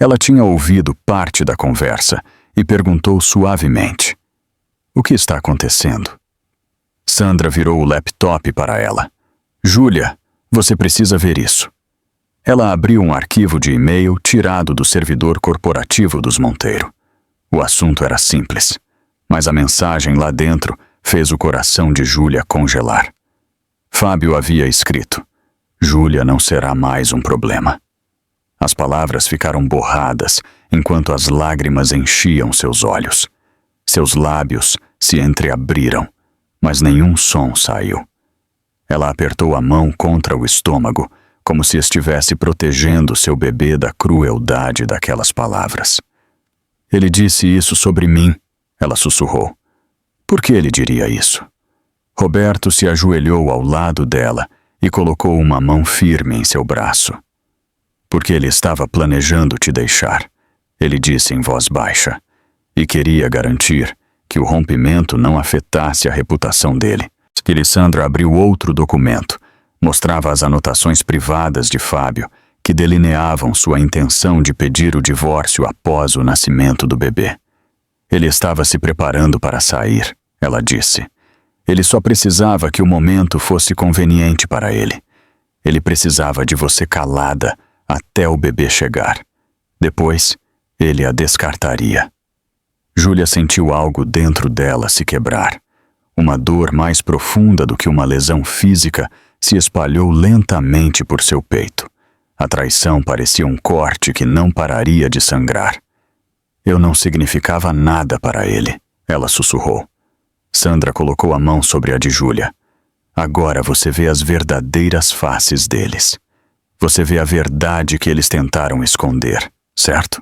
Ela tinha ouvido parte da conversa e perguntou suavemente: "O que está acontecendo?" Sandra virou o laptop para ela. "Júlia, você precisa ver isso." Ela abriu um arquivo de e-mail tirado do servidor corporativo dos Monteiro. O assunto era simples, mas a mensagem lá dentro fez o coração de Júlia congelar. Fábio havia escrito: "Júlia não será mais um problema." As palavras ficaram borradas enquanto as lágrimas enchiam seus olhos. Seus lábios se entreabriram, mas nenhum som saiu. Ela apertou a mão contra o estômago, como se estivesse protegendo seu bebê da crueldade daquelas palavras. "Ele disse isso sobre mim", ela sussurrou. Por que ele diria isso? Roberto se ajoelhou ao lado dela e colocou uma mão firme em seu braço. "Porque ele estava planejando te deixar", ele disse em voz baixa, e queria garantir que o rompimento não afetasse a reputação dele. Sandra abriu outro documento. Mostrava as anotações privadas de Fábio, que delineavam sua intenção de pedir o divórcio após o nascimento do bebê. "Ele estava se preparando para sair", ela disse. "Ele só precisava que o momento fosse conveniente para ele. Ele precisava de você calada até o bebê chegar. Depois, ele a descartaria." Júlia sentiu algo dentro dela se quebrar. Uma dor mais profunda do que uma lesão física se espalhou lentamente por seu peito. A traição parecia um corte que não pararia de sangrar. "Eu não significava nada para ele", ela sussurrou. Sandra colocou a mão sobre a de Júlia. "Agora você vê as verdadeiras faces deles. Você vê a verdade que eles tentaram esconder, certo?"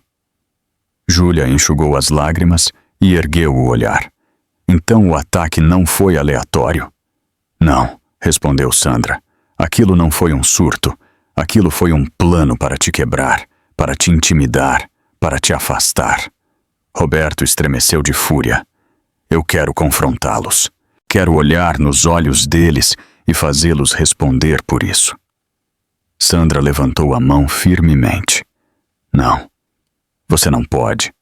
Júlia enxugou as lágrimas e ergueu o olhar. "Então o ataque não foi aleatório?" "Não", respondeu Sandra. "Aquilo não foi um surto. Aquilo foi um plano para te quebrar, para te intimidar, para te afastar." Roberto estremeceu de fúria. "Eu quero confrontá-los. Quero olhar nos olhos deles e fazê-los responder por isso." Sandra levantou a mão firmemente. "Não. Você não pode."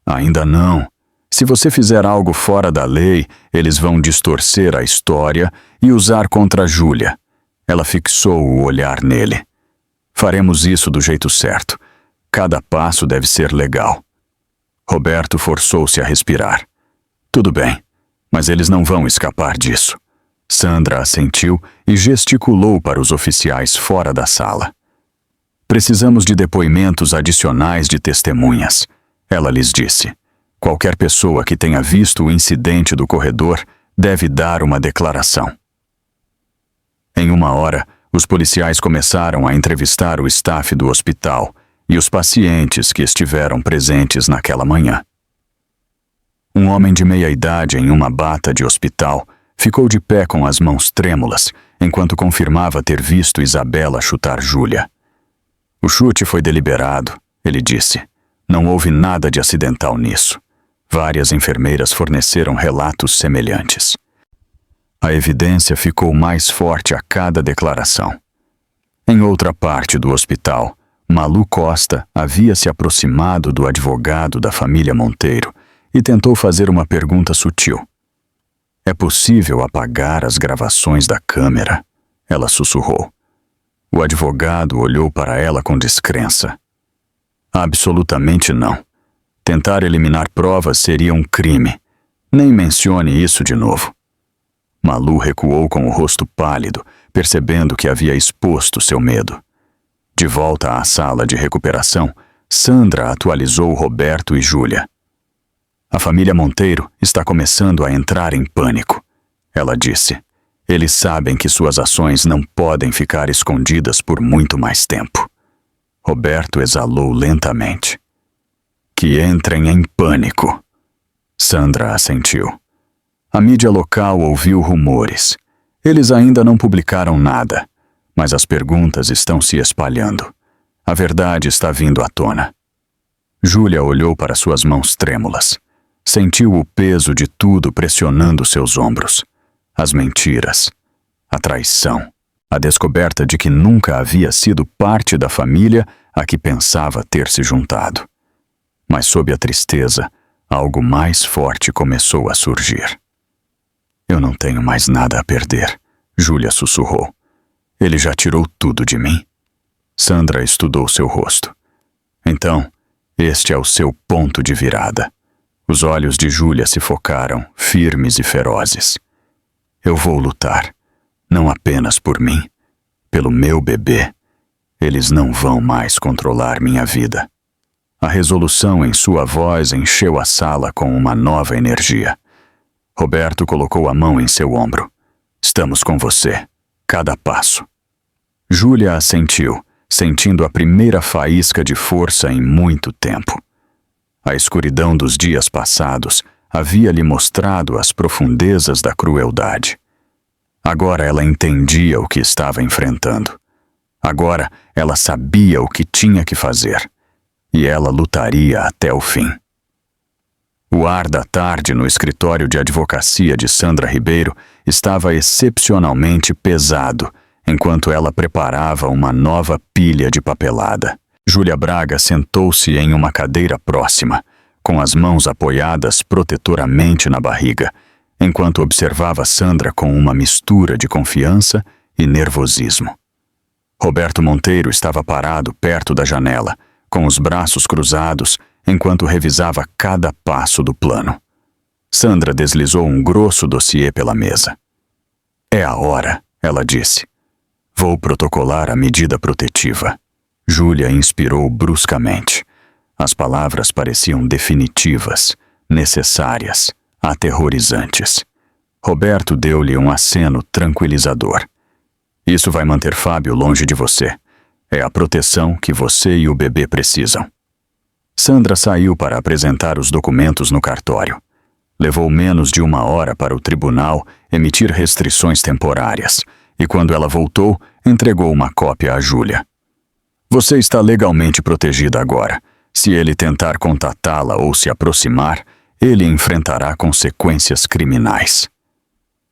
"Ainda não. Se você fizer algo fora da lei, eles vão distorcer a história e usar contra Júlia." Ela fixou o olhar nele. "Faremos isso do jeito certo. Cada passo deve ser legal." Roberto forçou-se a respirar. "Tudo bem, mas eles não vão escapar disso." Sandra assentiu e gesticulou para os oficiais fora da sala. "Precisamos de depoimentos adicionais de testemunhas", ela lhes disse. "Qualquer pessoa que tenha visto o incidente do corredor deve dar uma declaração." Em 1 hora, os policiais começaram a entrevistar o staff do hospital e os pacientes que estiveram presentes naquela manhã. Um homem de meia-idade em uma bata de hospital ficou de pé com as mãos trêmulas enquanto confirmava ter visto Isabela chutar Júlia. "O chute foi deliberado", ele disse. "Não houve nada de acidental nisso." Várias enfermeiras forneceram relatos semelhantes. A evidência ficou mais forte a cada declaração. Em outra parte do hospital, Malu Costa havia se aproximado do advogado da família Monteiro e tentou fazer uma pergunta sutil. "É possível apagar as gravações da câmera?" ela sussurrou. O advogado olhou para ela com descrença. "Absolutamente não. Tentar eliminar provas seria um crime. Nem mencione isso de novo." Malu recuou com o rosto pálido, percebendo que havia exposto seu medo. De volta à sala de recuperação, Sandra atualizou Roberto e Júlia. "A família Monteiro está começando a entrar em pânico", ela disse. "Eles sabem que suas ações não podem ficar escondidas por muito mais tempo." Roberto exalou lentamente. "Que entrem em pânico." Sandra assentiu. A mídia local ouviu rumores. Eles ainda não publicaram nada, mas as perguntas estão se espalhando. A verdade está vindo à tona. Júlia olhou para suas mãos trêmulas. Sentiu o peso de tudo pressionando seus ombros. As mentiras, a traição, A descoberta de que nunca havia sido parte da família a que pensava ter se juntado. Mas sob a tristeza, algo mais forte começou a surgir. Eu não tenho mais nada a perder, Júlia sussurrou. Ele já tirou tudo de mim. Sandra estudou seu rosto. Então, este é o seu ponto de virada. Os olhos de Júlia se focaram, firmes e ferozes. Eu vou lutar, não apenas por mim, pelo meu bebê. Eles não vão mais controlar minha vida. A resolução em sua voz encheu a sala com uma nova energia. Roberto colocou a mão em seu ombro. Estamos com você, cada passo. Júlia assentiu, sentindo a primeira faísca de força em muito tempo. A escuridão dos dias passados havia lhe mostrado as profundezas da crueldade. Agora ela entendia o que estava enfrentando. Agora ela sabia o que tinha que fazer. E ela lutaria até o fim. O ar da tarde no escritório de advocacia de Sandra Ribeiro estava excepcionalmente pesado, enquanto ela preparava uma nova pilha de papelada. Júlia Braga sentou-se em uma cadeira próxima, com as mãos apoiadas protetoramente na barriga, enquanto observava Sandra com uma mistura de confiança e nervosismo. Roberto Monteiro estava parado perto da janela, com os braços cruzados, enquanto revisava cada passo do plano. Sandra deslizou um grosso dossiê pela mesa. É a hora, ela disse. Vou protocolar a medida protetiva. Júlia inspirou bruscamente. As palavras pareciam definitivas, necessárias, aterrorizantes. Roberto deu-lhe um aceno tranquilizador. Isso vai manter Fábio longe de você. É a proteção que você e o bebê precisam. Sandra saiu para apresentar os documentos no cartório. Levou menos de 1 hora para o tribunal emitir restrições temporárias, e quando ela voltou, entregou uma cópia a Júlia. Você está legalmente protegida agora. Se ele tentar contatá-la ou se aproximar, ele enfrentará consequências criminais.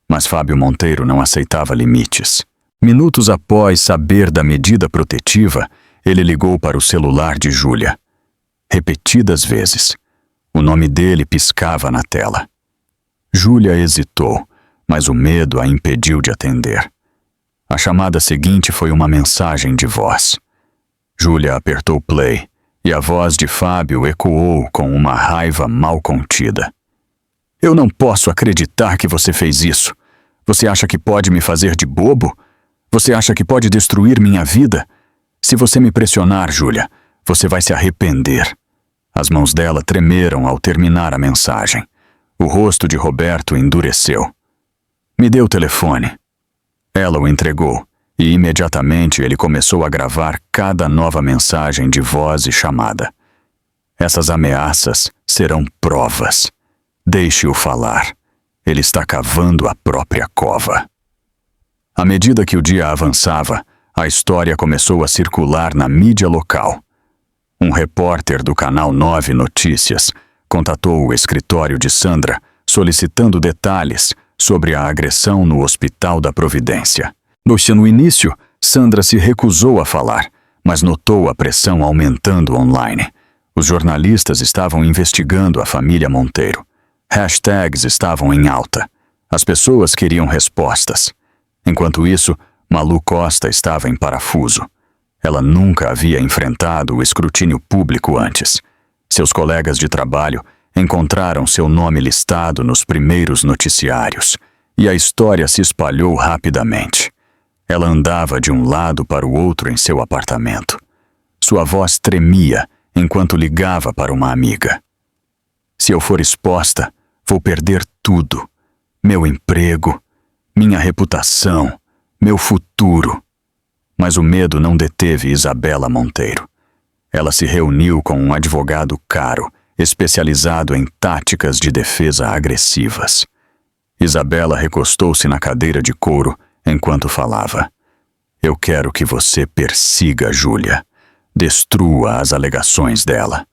Mas Fábio Monteiro não aceitava limites. Minutos após saber da medida protetiva, ele ligou para o celular de Júlia. Repetidas vezes. O nome dele piscava na tela. Júlia hesitou, mas o medo a impediu de atender. A chamada seguinte foi uma mensagem de voz. Júlia apertou play e a voz de Fábio ecoou com uma raiva mal contida. Eu não posso acreditar que você fez isso. Você acha que pode me fazer de bobo? Você acha que pode destruir minha vida? Se você me pressionar, Júlia, você vai se arrepender. As mãos dela tremeram ao terminar a mensagem. O rosto de Roberto endureceu. Me dê o telefone. Ela o entregou, e imediatamente ele começou a gravar cada nova mensagem de voz e chamada. Essas ameaças serão provas. Deixe-o falar. Ele está cavando a própria cova. À medida que o dia avançava, a história começou a circular na mídia local. Um repórter do Canal 9 Notícias contatou o escritório de Sandra solicitando detalhes sobre a agressão no Hospital da Providência. No início, Sandra se recusou a falar, mas notou a pressão aumentando online. Os jornalistas estavam investigando a família Monteiro. Hashtags estavam em alta. As pessoas queriam respostas. Enquanto isso, Malu Costa estava em parafuso. Ela nunca havia enfrentado o escrutínio público antes. Seus colegas de trabalho encontraram seu nome listado nos primeiros noticiários, e a história se espalhou rapidamente. Ela andava de um lado para o outro em seu apartamento. Sua voz tremia enquanto ligava para uma amiga. Se eu for exposta, vou perder tudo. Meu emprego, minha reputação, meu futuro. Mas o medo não deteve Isabela Monteiro. Ela se reuniu com um advogado caro, especializado em táticas de defesa agressivas. Isabela recostou-se na cadeira de couro enquanto falava. Eu quero que você persiga Júlia. Destrua as alegações dela.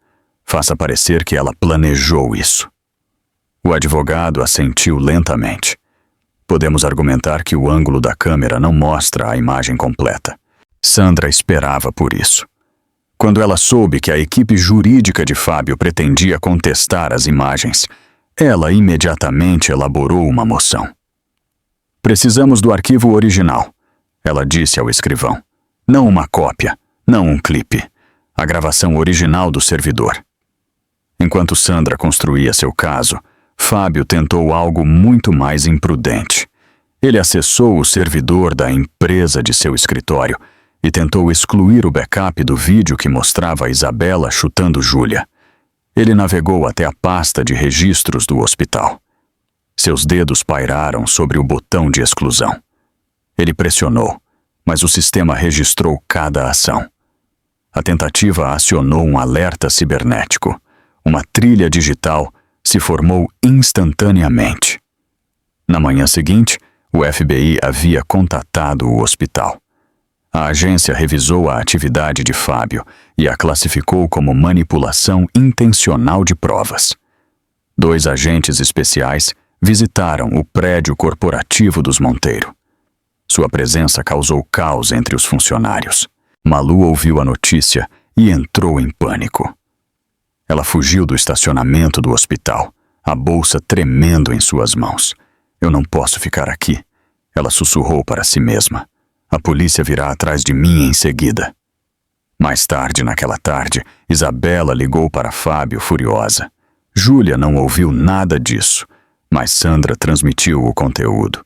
Faça parecer que ela planejou isso. O advogado assentiu lentamente. Podemos argumentar que o ângulo da câmera não mostra a imagem completa. Sandra esperava por isso. Quando ela soube que a equipe jurídica de Fábio pretendia contestar as imagens, ela imediatamente elaborou uma moção. Precisamos do arquivo original, ela disse ao escrivão. Não uma cópia, não um clipe. A gravação original do servidor. Enquanto Sandra construía seu caso, Fábio tentou algo muito mais imprudente. Ele acessou o servidor da empresa de seu escritório e tentou excluir o backup do vídeo que mostrava a Isabela chutando Júlia. Ele navegou até a pasta de registros do hospital. Seus dedos pairaram sobre o botão de exclusão. Ele pressionou, mas o sistema registrou cada ação. A tentativa acionou um alerta cibernético. Uma trilha digital se formou instantaneamente. Na manhã seguinte, o FBI havia contatado o hospital. A agência revisou a atividade de Fábio e a classificou como manipulação intencional de provas. 2 agentes especiais visitaram o prédio corporativo dos Monteiro. Sua presença causou caos entre os funcionários. Malu ouviu a notícia e entrou em pânico. Ela fugiu do estacionamento do hospital, a bolsa tremendo em suas mãos. Eu não posso ficar aqui, ela sussurrou para si mesma. A polícia virá atrás de mim em seguida. Mais tarde naquela tarde, Isabela ligou para Fábio furiosa. Júlia não ouviu nada disso, mas Sandra transmitiu o conteúdo.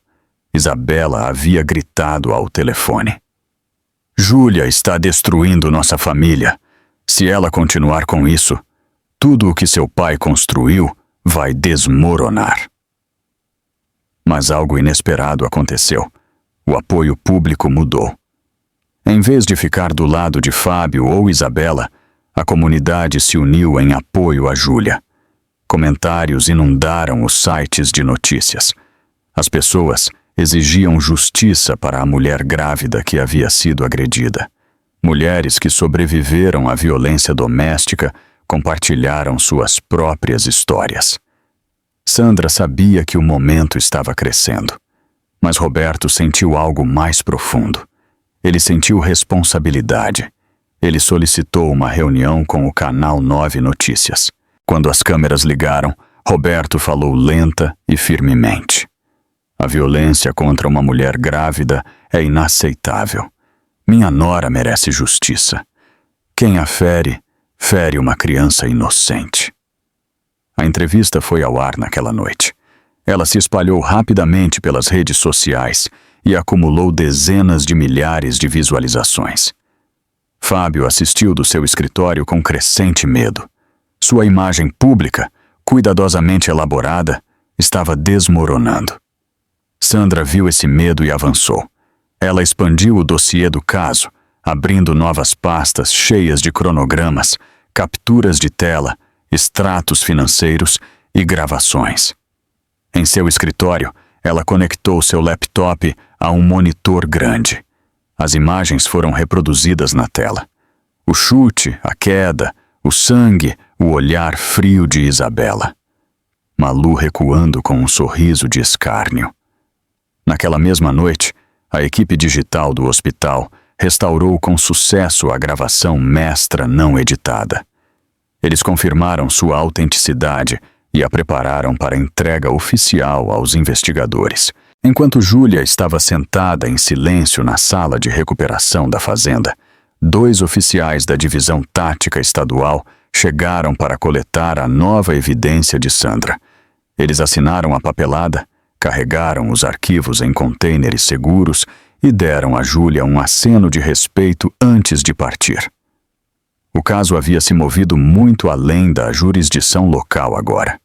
Isabela havia gritado ao telefone. Júlia está destruindo nossa família. Se ela continuar com isso, tudo o que seu pai construiu vai desmoronar. Mas algo inesperado aconteceu. O apoio público mudou. Em vez de ficar do lado de Fábio ou Isabela, a comunidade se uniu em apoio a Júlia. Comentários inundaram os sites de notícias. As pessoas exigiam justiça para a mulher grávida que havia sido agredida. Mulheres que sobreviveram à violência doméstica compartilharam suas próprias histórias. Sandra sabia que o momento estava crescendo, mas Roberto sentiu algo mais profundo. Ele sentiu responsabilidade. Ele solicitou uma reunião com o Canal 9 Notícias. Quando as câmeras ligaram, Roberto falou lenta e firmemente. A violência contra uma mulher grávida é inaceitável. Minha nora merece justiça. Quem a fere, fere uma criança inocente. A entrevista foi ao ar naquela noite. Ela se espalhou rapidamente pelas redes sociais e acumulou dezenas de milhares de visualizações. Fábio assistiu do seu escritório com crescente medo. Sua imagem pública, cuidadosamente elaborada, estava desmoronando. Sandra viu esse medo e avançou. Ela expandiu o dossiê do caso, abrindo novas pastas cheias de cronogramas, capturas de tela, extratos financeiros e gravações. Em seu escritório, ela conectou seu laptop a um monitor grande. As imagens foram reproduzidas na tela. O chute, a queda, o sangue, o olhar frio de Isabela. Malu recuando com um sorriso de escárnio. Naquela mesma noite, a equipe digital do hospital restaurou com sucesso a gravação mestra não editada. Eles confirmaram sua autenticidade e a prepararam para entrega oficial aos investigadores. Enquanto Júlia estava sentada em silêncio na sala de recuperação da fazenda, 2 oficiais da Divisão Tática Estadual chegaram para coletar a nova evidência de Sandra. Eles assinaram a papelada, carregaram os arquivos em contêineres seguros e deram a Júlia um aceno de respeito antes de partir. O caso havia se movido muito além da jurisdição local agora.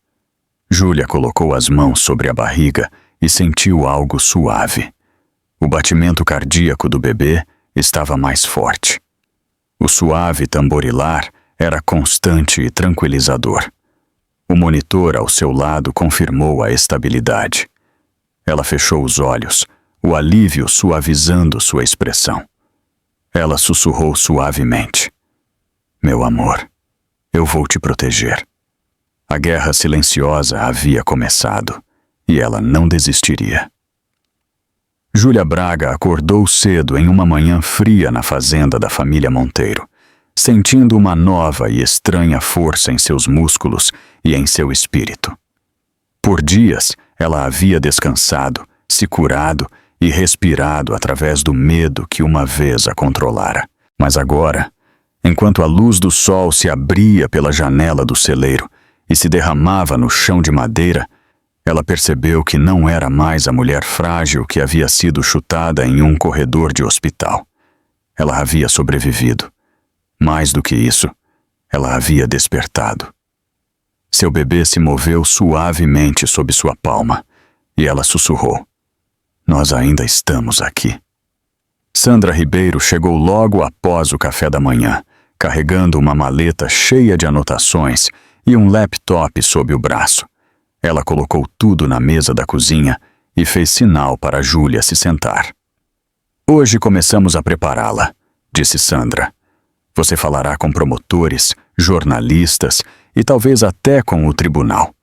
Júlia colocou as mãos sobre a barriga e sentiu algo suave. O batimento cardíaco do bebê estava mais forte. O suave tamborilar era constante e tranquilizador. O monitor ao seu lado confirmou a estabilidade. Ela fechou os olhos, o alívio suavizando sua expressão. Ela sussurrou suavemente. Meu amor, eu vou te proteger. A guerra silenciosa havia começado, e ela não desistiria. Júlia Braga acordou cedo em uma manhã fria na fazenda da família Monteiro, sentindo uma nova e estranha força em seus músculos e em seu espírito. Por dias, ela havia descansado, se curado e respirado através do medo que uma vez a controlara. Mas agora, enquanto a luz do sol se abria pela janela do celeiro e se derramava no chão de madeira, ela percebeu que não era mais a mulher frágil que havia sido chutada em um corredor de hospital. Ela havia sobrevivido. Mais do que isso, ela havia despertado. Seu bebê se moveu suavemente sob sua palma e ela sussurrou: "Nós ainda estamos aqui." Sandra Ribeiro chegou logo após o café da manhã, carregando uma maleta cheia de anotações e um laptop sob o braço. Ela colocou tudo na mesa da cozinha e fez sinal para Júlia se sentar. "Hoje começamos a prepará-la", disse Sandra. "Você falará com promotores, jornalistas e talvez até com o tribunal.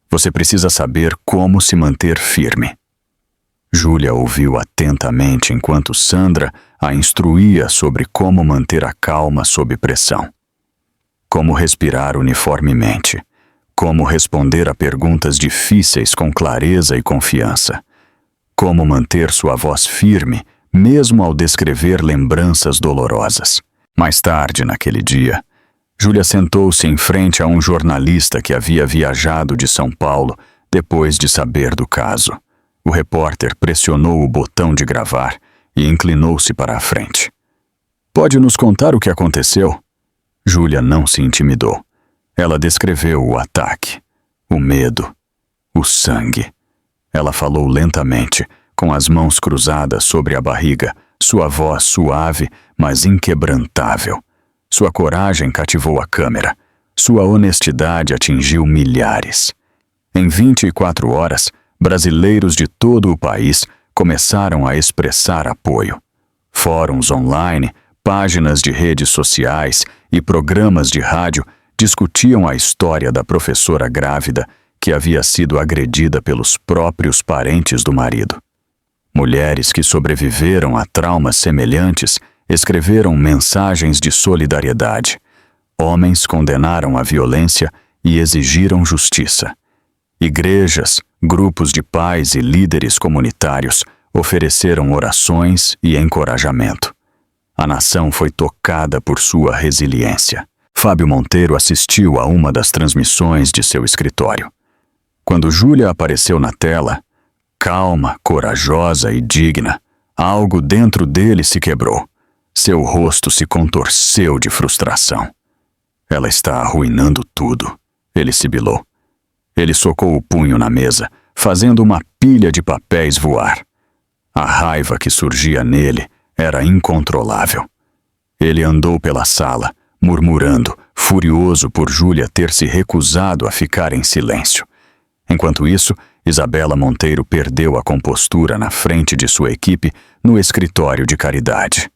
Você precisa saber como se manter firme." Júlia ouviu atentamente enquanto Sandra a instruía sobre como manter a calma sob pressão. Como respirar uniformemente. Como responder a perguntas difíceis com clareza e confiança. Como manter sua voz firme, mesmo ao descrever lembranças dolorosas. Mais tarde, naquele dia, Júlia sentou-se em frente a um jornalista que havia viajado de São Paulo depois de saber do caso. O repórter pressionou o botão de gravar e inclinou-se para a frente. "Pode nos contar o que aconteceu?" Júlia não se intimidou. Ela descreveu o ataque, o medo, o sangue. Ela falou lentamente, com as mãos cruzadas sobre a barriga, sua voz suave, mas inquebrantável. Sua coragem cativou a câmera. Sua honestidade atingiu milhares. Em 24 horas, brasileiros de todo o país começaram a expressar apoio. Fóruns online, páginas de redes sociais e programas de rádio discutiam a história da professora grávida que havia sido agredida pelos próprios parentes do marido. Mulheres que sobreviveram a traumas semelhantes escreveram mensagens de solidariedade. Homens condenaram a violência e exigiram justiça. Igrejas, grupos de pais e líderes comunitários ofereceram orações e encorajamento. A nação foi tocada por sua resiliência. Fábio Monteiro assistiu a uma das transmissões de seu escritório. Quando Júlia apareceu na tela, calma, corajosa e digna, algo dentro dele se quebrou. Seu rosto se contorceu de frustração. "Ela está arruinando tudo", ele sibilou. Ele socou o punho na mesa, fazendo uma pilha de papéis voar. A raiva que surgia nele era incontrolável. Ele andou pela sala, murmurando, furioso por Júlia ter se recusado a ficar em silêncio. Enquanto isso, Isabela Monteiro perdeu a compostura na frente de sua equipe no escritório de caridade.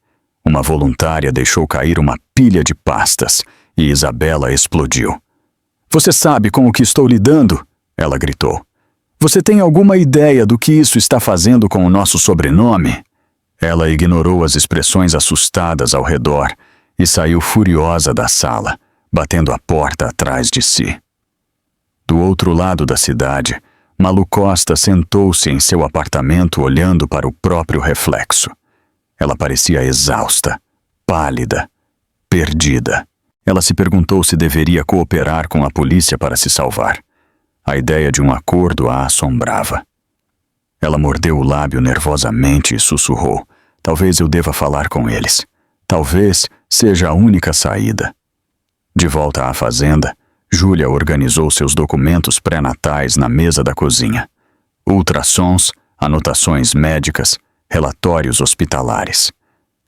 Uma voluntária deixou cair uma pilha de pastas e Isabela explodiu. "Você sabe com o que estou lidando?" ela gritou. "Você tem alguma ideia do que isso está fazendo com o nosso sobrenome?" Ela ignorou as expressões assustadas ao redor e saiu furiosa da sala, batendo a porta atrás de si. Do outro lado da cidade, Malu Costa sentou-se em seu apartamento olhando para o próprio reflexo. Ela parecia exausta, pálida, perdida. Ela se perguntou se deveria cooperar com a polícia para se salvar. A ideia de um acordo a assombrava. Ela mordeu o lábio nervosamente e sussurrou: "Talvez eu deva falar com eles. Talvez seja a única saída." De volta à fazenda, Júlia organizou seus documentos pré-natais na mesa da cozinha. Ultrassons, anotações médicas, relatórios hospitalares.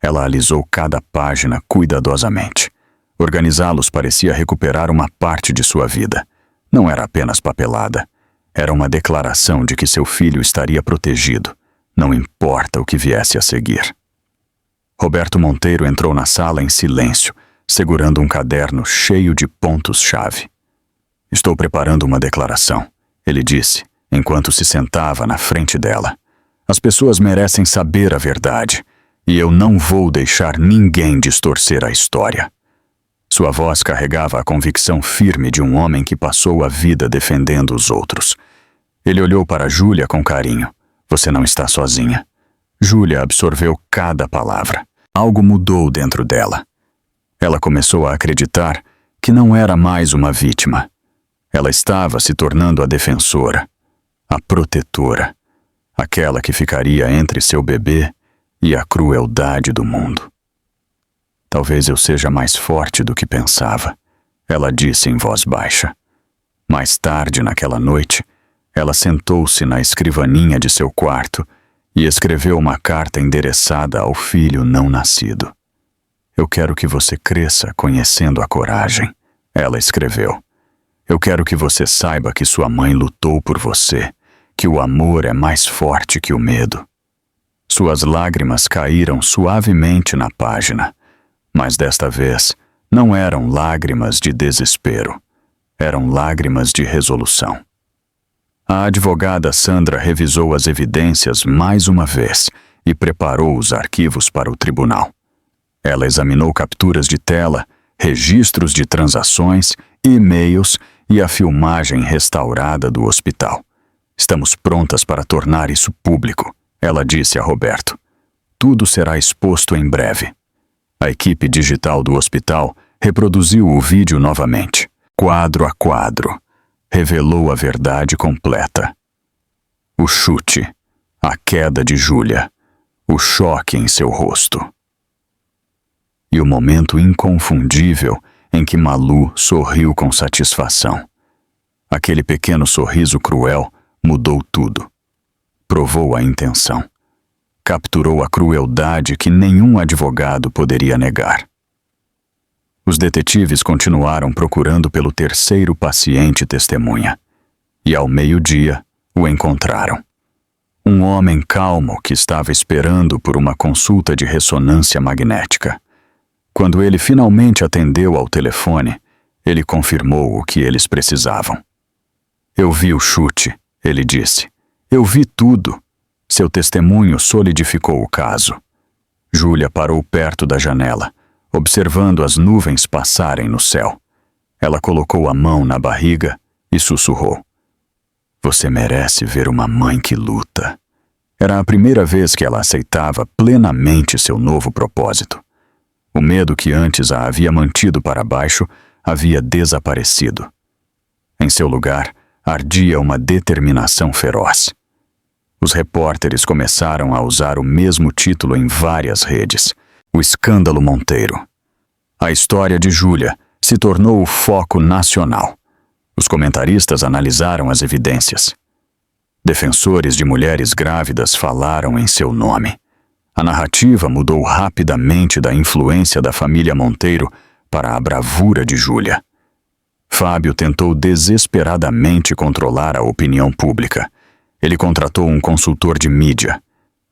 Ela alisou cada página cuidadosamente. Organizá-los parecia recuperar uma parte de sua vida. Não era apenas papelada. Era uma declaração de que seu filho estaria protegido, não importa o que viesse a seguir. Roberto Monteiro entrou na sala em silêncio, segurando um caderno cheio de pontos-chave. "Estou preparando uma declaração", ele disse, enquanto se sentava na frente dela. As pessoas merecem saber a verdade, e eu não vou deixar ninguém distorcer a história. Sua voz carregava a convicção firme de um homem que passou a vida defendendo os outros. Ele olhou para Júlia com carinho. Você não está sozinha. Júlia absorveu cada palavra. Algo mudou dentro dela. Ela começou a acreditar que não era mais uma vítima. Ela estava se tornando a defensora, a protetora, aquela que ficaria entre seu bebê e a crueldade do mundo. Talvez eu seja mais forte do que pensava, ela disse em voz baixa. Mais tarde naquela noite, ela sentou-se na escrivaninha de seu quarto e escreveu uma carta endereçada ao filho não nascido. Eu quero que você cresça conhecendo a coragem, ela escreveu. Eu quero que você saiba que sua mãe lutou por você, que o amor é mais forte que o medo. Suas lágrimas caíram suavemente na página, mas desta vez não eram lágrimas de desespero, eram lágrimas de resolução. A advogada Sandra revisou as evidências mais uma vez e preparou os arquivos para o tribunal. Ela examinou capturas de tela, registros de transações, e-mails e a filmagem restaurada do hospital. Estamos prontas para tornar isso público, ela disse a Roberto. Tudo será exposto em breve. A equipe digital do hospital reproduziu o vídeo novamente, quadro a quadro. Revelou a verdade completa. O chute, a queda de Júlia, o choque em seu rosto. E o momento inconfundível em que Malu sorriu com satisfação. Aquele pequeno sorriso cruel mudou tudo. Provou a intenção. Capturou a crueldade que nenhum advogado poderia negar. Os detetives continuaram procurando pelo terceiro paciente testemunha. E ao meio-dia, o encontraram. Um homem calmo que estava esperando por uma consulta de ressonância magnética. Quando ele finalmente atendeu ao telefone, ele confirmou o que eles precisavam. Eu vi o chute, ele disse. Eu vi tudo. Seu testemunho solidificou o caso. Júlia parou perto da janela, observando as nuvens passarem no céu. Ela colocou a mão na barriga e sussurrou. Você merece ver uma mãe que luta. Era a primeira vez que ela aceitava plenamente seu novo propósito. O medo que antes a havia mantido para baixo havia desaparecido. Em seu lugar, ardia uma determinação feroz. Os repórteres começaram a usar o mesmo título em várias redes. O escândalo Monteiro. A história de Júlia se tornou o foco nacional. Os comentaristas analisaram as evidências. Defensores de mulheres grávidas falaram em seu nome. A narrativa mudou rapidamente da influência da família Monteiro para a bravura de Júlia. Fábio tentou desesperadamente controlar a opinião pública. Ele contratou um consultor de mídia.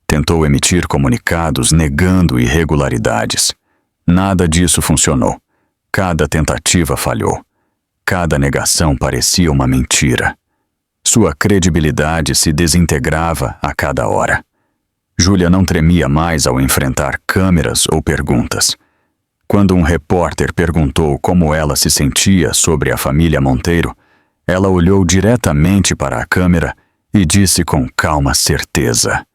Tentou emitir comunicados negando irregularidades. Nada disso funcionou. Cada tentativa falhou. Cada negação parecia uma mentira. Sua credibilidade se desintegrava a cada hora. Júlia não tremia mais ao enfrentar câmeras ou perguntas. Quando um repórter perguntou como ela se sentia sobre a família Monteiro, ela olhou diretamente para a câmera e disse com calma certeza: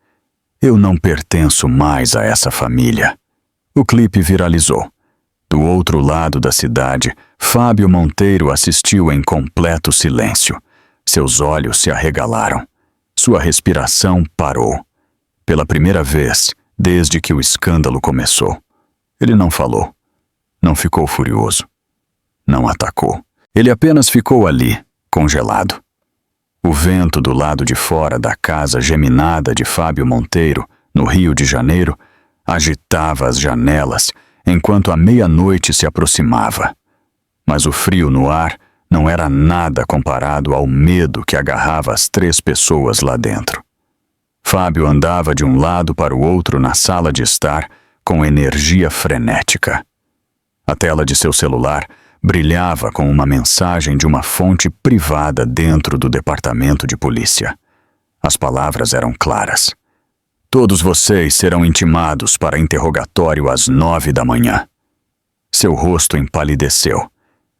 Eu não pertenço mais a essa família. O clipe viralizou. Do outro lado da cidade, Fábio Monteiro assistiu em completo silêncio. Seus olhos se arregalaram. Sua respiração parou. Pela primeira vez, desde que o escândalo começou. Ele não falou. Não ficou furioso. Não atacou. Ele apenas ficou ali, congelado. O vento do lado de fora da casa geminada de Fábio Monteiro, no Rio de Janeiro, agitava as janelas enquanto a meia-noite se aproximava. Mas o frio no ar não era nada comparado ao medo que agarrava as 3 pessoas lá dentro. Fábio andava de um lado para o outro na sala de estar com energia frenética. A tela de seu celular brilhava com uma mensagem de uma fonte privada dentro do departamento de polícia. As palavras eram claras. Todos vocês serão intimados para interrogatório às 9 da manhã. Seu rosto empalideceu.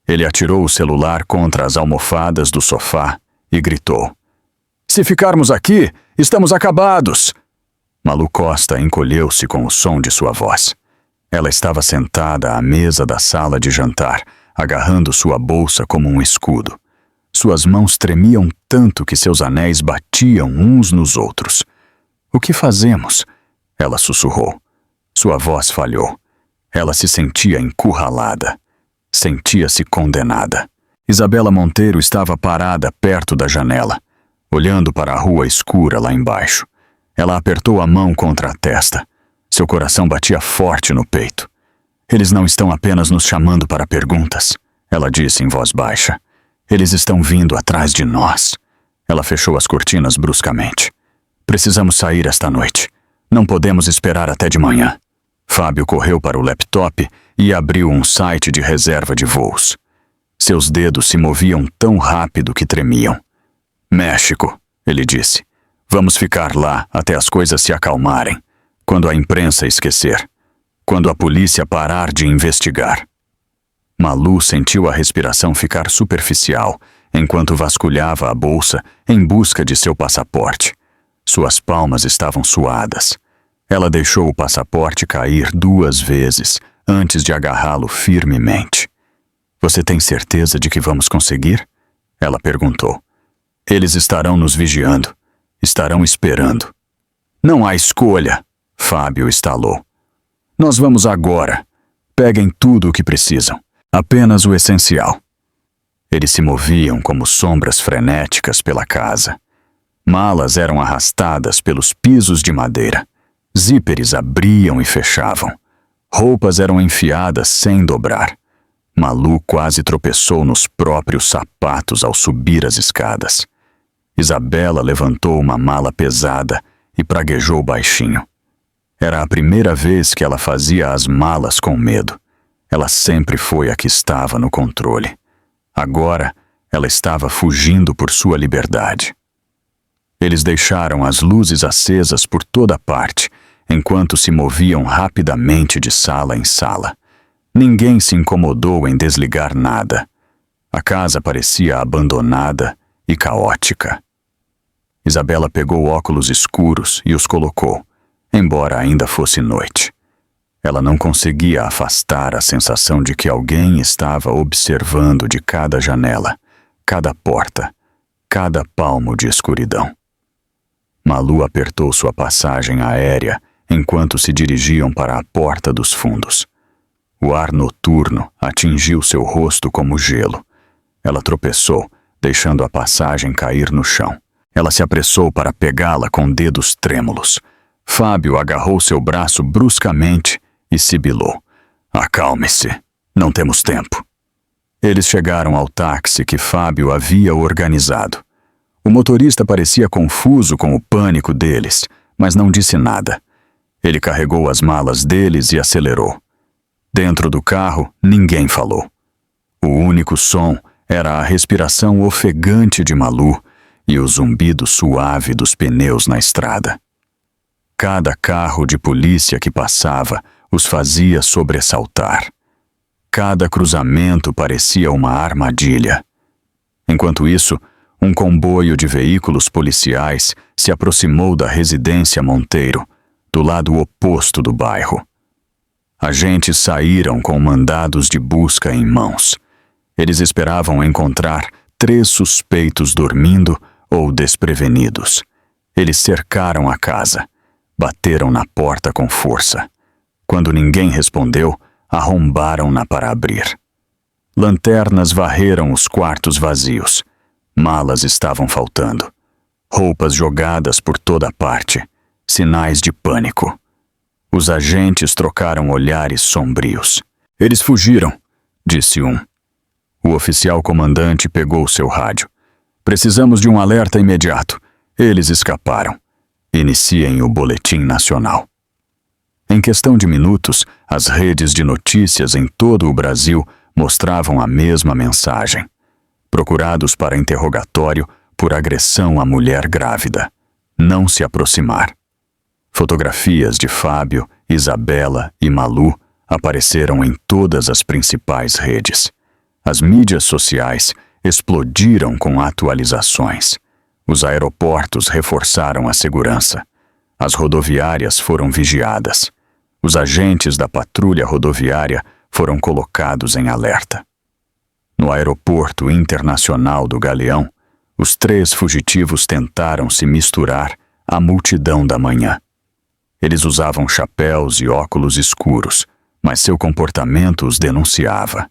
Ele atirou o celular contra as almofadas do sofá e gritou: Se ficarmos aqui, estamos acabados! Malu Costa encolheu-se com o som de sua voz. Ela estava sentada à mesa da sala de jantar, agarrando sua bolsa como um escudo. Suas mãos tremiam tanto que seus anéis batiam uns nos outros. O que fazemos? Ela sussurrou. Sua voz falhou. Ela se sentia encurralada. Sentia-se condenada. Isabela Monteiro estava parada perto da janela, olhando para a rua escura lá embaixo. Ela apertou a mão contra a testa. Seu coração batia forte no peito. Eles não estão apenas nos chamando para perguntas, ela disse em voz baixa. Eles estão vindo atrás de nós. Ela fechou as cortinas bruscamente. Precisamos sair esta noite. Não podemos esperar até de manhã. Fábio correu para o laptop e abriu um site de reserva de voos. Seus dedos se moviam tão rápido que tremiam. México, ele disse. Vamos ficar lá até as coisas se acalmarem. Quando a imprensa esquecer. Quando a polícia parar de investigar. Malu sentiu a respiração ficar superficial enquanto vasculhava a bolsa em busca de seu passaporte. Suas palmas estavam suadas. Ela deixou o passaporte cair 2 vezes antes de agarrá-lo firmemente. Você tem certeza de que vamos conseguir? Ela perguntou. Eles estarão nos vigiando. Estarão esperando. Não há escolha, Fábio estalou. Nós vamos agora. Peguem tudo o que precisam. Apenas o essencial. Eles se moviam como sombras frenéticas pela casa. Malas eram arrastadas pelos pisos de madeira. Zíperes abriam e fechavam. Roupas eram enfiadas sem dobrar. Malu quase tropeçou nos próprios sapatos ao subir as escadas. Isabela levantou uma mala pesada e praguejou baixinho. Era a primeira vez que ela fazia as malas com medo. Ela sempre foi a que estava no controle. Agora, ela estava fugindo por sua liberdade. Eles deixaram as luzes acesas por toda parte, enquanto se moviam rapidamente de sala em sala. Ninguém se incomodou em desligar nada. A casa parecia abandonada e caótica. Isabela pegou óculos escuros e os colocou, embora ainda fosse noite. Ela não conseguia afastar a sensação de que alguém estava observando de cada janela, cada porta, cada palmo de escuridão. Malu apertou sua passagem aérea enquanto se dirigiam para a porta dos fundos. O ar noturno atingiu seu rosto como gelo. Ela tropeçou, deixando a passagem cair no chão. Ela se apressou para pegá-la com dedos trêmulos. Fábio agarrou seu braço bruscamente e sibilou. Acalme-se, não temos tempo. Eles chegaram ao táxi que Fábio havia organizado. O motorista parecia confuso com o pânico deles, mas não disse nada. Ele carregou as malas deles e acelerou. Dentro do carro, ninguém falou. O único som era a respiração ofegante de Malu e o zumbido suave dos pneus na estrada. Cada carro de polícia que passava os fazia sobressaltar. Cada cruzamento parecia uma armadilha. Enquanto isso, um comboio de veículos policiais se aproximou da residência Monteiro, do lado oposto do bairro. Agentes saíram com mandados de busca em mãos. Eles esperavam encontrar 3 suspeitos dormindo ou desprevenidos. Eles cercaram a casa, bateram na porta com força. Quando ninguém respondeu, arrombaram-na para abrir. Lanternas varreram os quartos vazios. Malas estavam faltando. Roupas jogadas por toda parte. Sinais de pânico. Os agentes trocaram olhares sombrios. Eles fugiram, disse um. O oficial comandante pegou seu rádio. Precisamos de um alerta imediato. Eles escaparam. Iniciem o boletim nacional. Em questão de minutos, as redes de notícias em todo o Brasil mostravam a mesma mensagem. Procurados para interrogatório por agressão à mulher grávida. Não se aproximar. Fotografias de Fábio, Isabela e Malu apareceram em todas as principais redes. As mídias sociais explodiram com atualizações. Os aeroportos reforçaram a segurança. As rodoviárias foram vigiadas. Os agentes da patrulha rodoviária foram colocados em alerta. No aeroporto internacional do Galeão, os 3 fugitivos tentaram se misturar à multidão da manhã. Eles usavam chapéus e óculos escuros, mas seu comportamento os denunciava.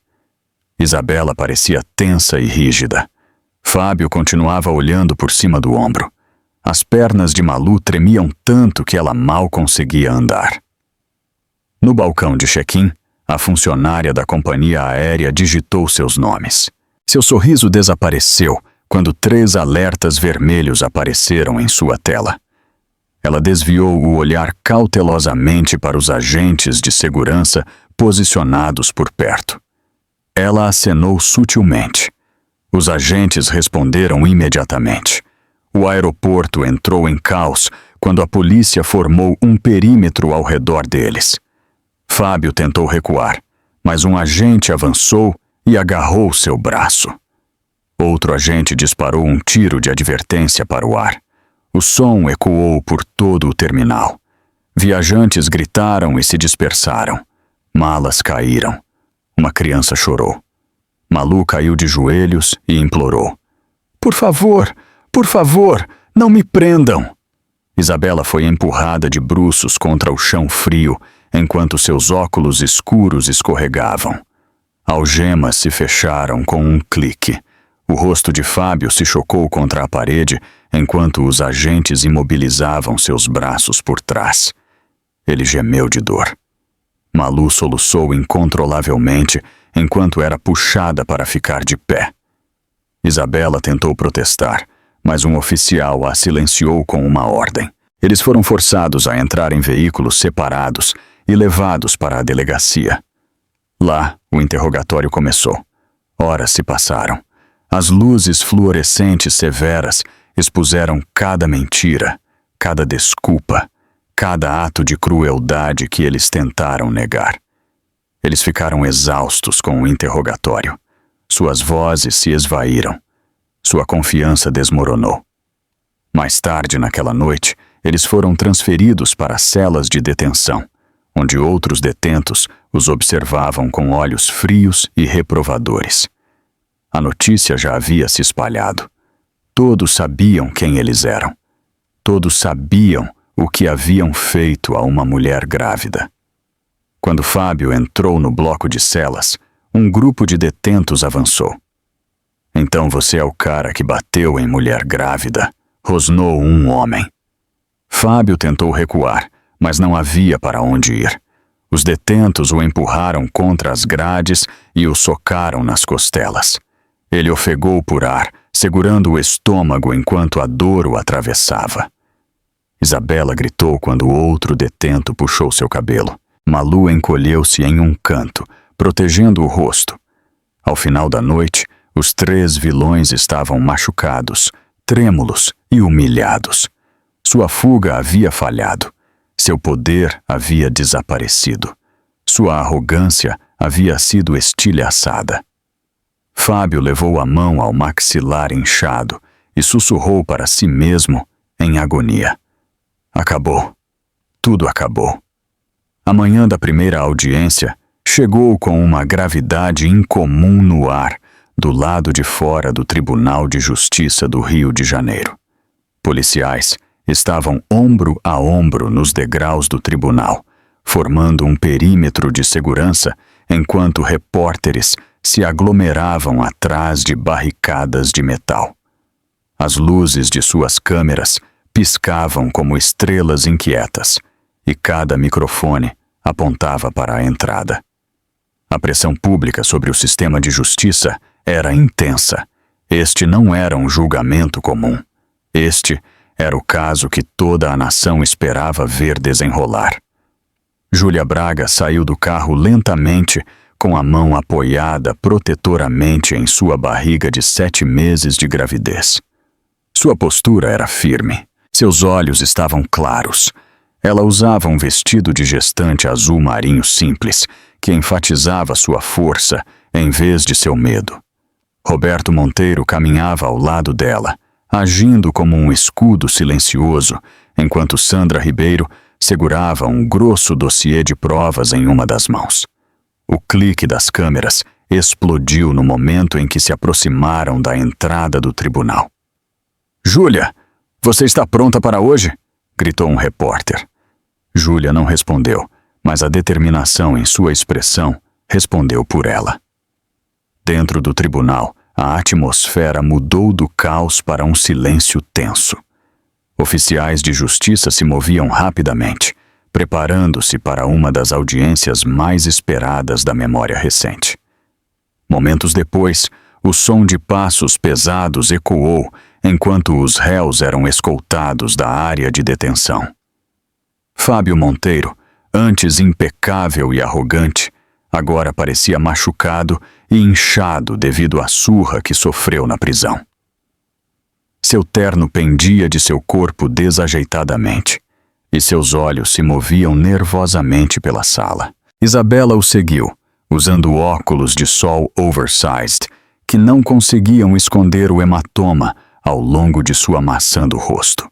Isabela parecia tensa e rígida. Fábio continuava olhando por cima do ombro. As pernas de Malu tremiam tanto que ela mal conseguia andar. No balcão de check-in, a funcionária da companhia aérea digitou seus nomes. Seu sorriso desapareceu quando 3 alertas vermelhos apareceram em sua tela. Ela desviou o olhar cautelosamente para os agentes de segurança posicionados por perto. Ela acenou sutilmente. Os agentes responderam imediatamente. O aeroporto entrou em caos quando a polícia formou um perímetro ao redor deles. Fábio tentou recuar, mas um agente avançou e agarrou seu braço. Outro agente disparou um tiro de advertência para o ar. O som ecoou por todo o terminal. Viajantes gritaram e se dispersaram. Malas caíram. Uma criança chorou. Malu caiu de joelhos e implorou: por favor, não me prendam!" Isabela foi empurrada de bruços contra o chão frio, enquanto seus óculos escuros escorregavam. Algemas se fecharam com um clique. O rosto de Fábio se chocou contra a parede, enquanto os agentes imobilizavam seus braços por trás. Ele gemeu de dor. Malu soluçou incontrolavelmente enquanto era puxada para ficar de pé. Isabela tentou protestar, mas um oficial a silenciou com uma ordem. Eles foram forçados a entrar em veículos separados e levados para a delegacia. Lá, o interrogatório começou. Horas se passaram. As luzes fluorescentes severas expuseram cada mentira, cada desculpa, cada ato de crueldade que eles tentaram negar. Eles ficaram exaustos com o interrogatório. Suas vozes se esvaíram. Sua confiança desmoronou. Mais tarde naquela noite, eles foram transferidos para celas de detenção, onde outros detentos os observavam com olhos frios e reprovadores. A notícia já havia se espalhado. Todos sabiam quem eles eram. Todos sabiam o que haviam feito a uma mulher grávida. Quando Fábio entrou no bloco de celas, um grupo de detentos avançou. "Então você é o cara que bateu em mulher grávida", rosnou um homem. Fábio tentou recuar, mas não havia para onde ir. Os detentos o empurraram contra as grades e o socaram nas costelas. Ele ofegou por ar, segurando o estômago enquanto a dor o atravessava. Isabela gritou quando outro detento puxou seu cabelo. Malu encolheu-se em um canto, protegendo o rosto. Ao final da noite, os 3 vilões estavam machucados, trêmulos e humilhados. Sua fuga havia falhado. Seu poder havia desaparecido. Sua arrogância havia sido estilhaçada. Fábio levou a mão ao maxilar inchado e sussurrou para si mesmo em agonia: "Acabou. Tudo acabou." A manhã da primeira audiência chegou com uma gravidade incomum no ar, do lado de fora do Tribunal de Justiça do Rio de Janeiro. Policiais estavam ombro a ombro nos degraus do tribunal, formando um perímetro de segurança, enquanto repórteres se aglomeravam atrás de barricadas de metal. As luzes de suas câmeras piscavam como estrelas inquietas, e cada microfone apontava para a entrada. A pressão pública sobre o sistema de justiça era intensa. Este não era um julgamento comum. Este era o caso que toda a nação esperava ver desenrolar. Júlia Braga saiu do carro lentamente, com a mão apoiada protetoramente em sua barriga de 7 meses de gravidez. Sua postura era firme. Seus olhos estavam claros. Ela usava um vestido de gestante azul marinho simples, que enfatizava sua força em vez de seu medo. Roberto Monteiro caminhava ao lado dela, agindo como um escudo silencioso, enquanto Sandra Ribeiro segurava um grosso dossiê de provas em uma das mãos. O clique das câmeras explodiu no momento em que se aproximaram da entrada do tribunal. "Júlia, você está pronta para hoje?" gritou um repórter. Júlia não respondeu, mas a determinação em sua expressão respondeu por ela. Dentro do tribunal, a atmosfera mudou do caos para um silêncio tenso. Oficiais de justiça se moviam rapidamente, preparando-se para uma das audiências mais esperadas da memória recente. Momentos depois, o som de passos pesados ecoou enquanto os réus eram escoltados da área de detenção. Fábio Monteiro, antes impecável e arrogante, agora parecia machucado e inchado devido à surra que sofreu na prisão. Seu terno pendia de seu corpo desajeitadamente, e seus olhos se moviam nervosamente pela sala. Isabela o seguiu, usando óculos de sol oversized, que não conseguiam esconder o hematoma ao longo de sua maçã do rosto.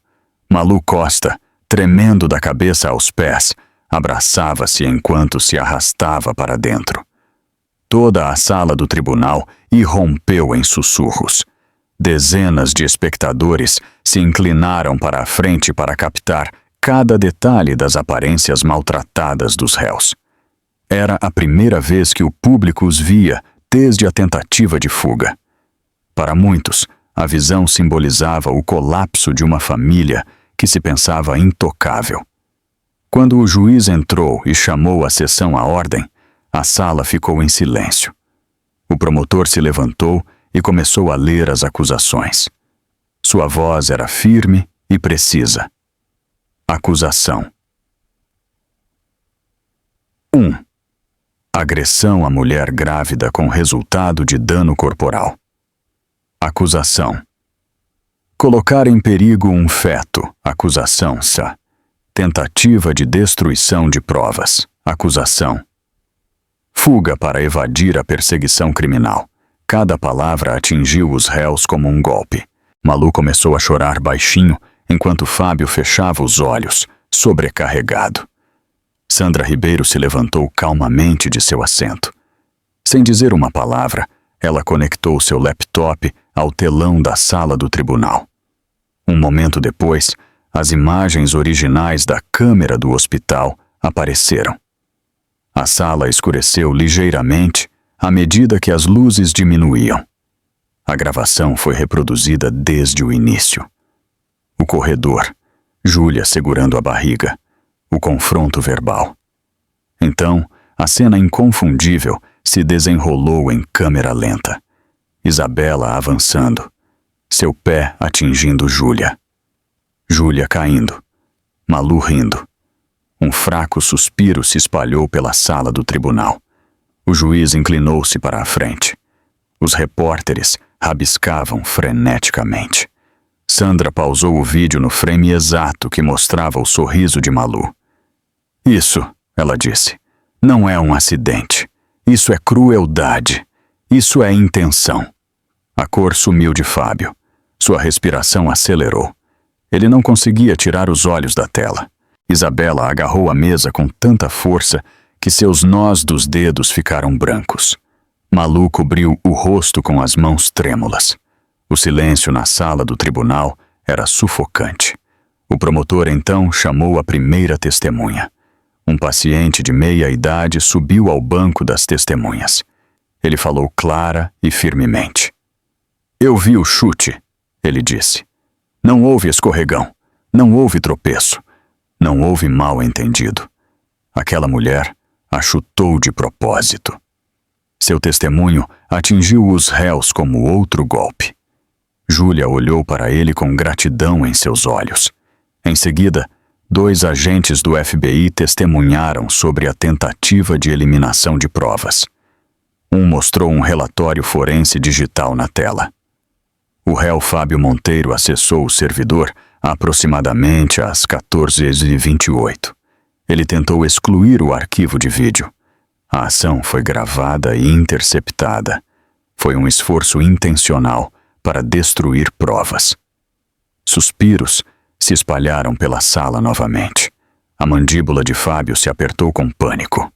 Malu Costa, tremendo da cabeça aos pés, abraçava-se enquanto se arrastava para dentro. Toda a sala do tribunal irrompeu em sussurros. Dezenas de espectadores se inclinaram para a frente para captar cada detalhe das aparências maltratadas dos réus. Era a primeira vez que o público os via desde a tentativa de fuga. Para muitos, a visão simbolizava o colapso de uma família que se pensava intocável. Quando o juiz entrou e chamou a sessão à ordem, a sala ficou em silêncio. O promotor se levantou e começou a ler as acusações. Sua voz era firme e precisa. Acusação. 1. Agressão à mulher grávida com resultado de dano corporal. Acusação. Colocar em perigo um feto. Acusação SA. Tentativa de destruição de provas. Acusação. Fuga para evadir a perseguição criminal. Cada palavra atingiu os réus como um golpe. Malu começou a chorar baixinho, enquanto Fábio fechava os olhos, sobrecarregado. Sandra Ribeiro se levantou calmamente de seu assento. Sem dizer uma palavra, ela conectou seu laptop ao telão da sala do tribunal. Um momento depois, as imagens originais da câmera do hospital apareceram. A sala escureceu ligeiramente à medida que as luzes diminuíam. A gravação foi reproduzida desde o início. O corredor, Júlia segurando a barriga, o confronto verbal. Então, a cena inconfundível se desenrolou em câmera lenta. Isabela avançando, seu pé atingindo Júlia. Júlia caindo, Malu rindo. Um fraco suspiro se espalhou pela sala do tribunal. O juiz inclinou-se para a frente. Os repórteres rabiscavam freneticamente. Sandra pausou o vídeo no frame exato que mostrava o sorriso de Malu. "Isso", ela disse, "não é um acidente. Isso é crueldade. Isso é intenção." A cor sumiu de Fábio. Sua respiração acelerou. Ele não conseguia tirar os olhos da tela. Isabela agarrou a mesa com tanta força que seus nós dos dedos ficaram brancos. Malu cobriu o rosto com as mãos trêmulas. O silêncio na sala do tribunal era sufocante. O promotor então chamou a primeira testemunha. Um paciente de meia idade subiu ao banco das testemunhas. Ele falou clara e firmemente. "Eu vi o chute", ele disse. "Não houve escorregão, não houve tropeço, não houve mal-entendido. Aquela mulher a chutou de propósito." Seu testemunho atingiu os réus como outro golpe. Júlia olhou para ele com gratidão em seus olhos. Em seguida, 2 agentes do FBI testemunharam sobre a tentativa de eliminação de provas. Um mostrou um relatório forense digital na tela. O réu Fábio Monteiro acessou o servidor aproximadamente às 14h28. Ele tentou excluir o arquivo de vídeo. A ação foi gravada e interceptada. Foi um esforço intencional para destruir provas. Suspiros se espalharam pela sala novamente. A mandíbula de Fábio se apertou com pânico.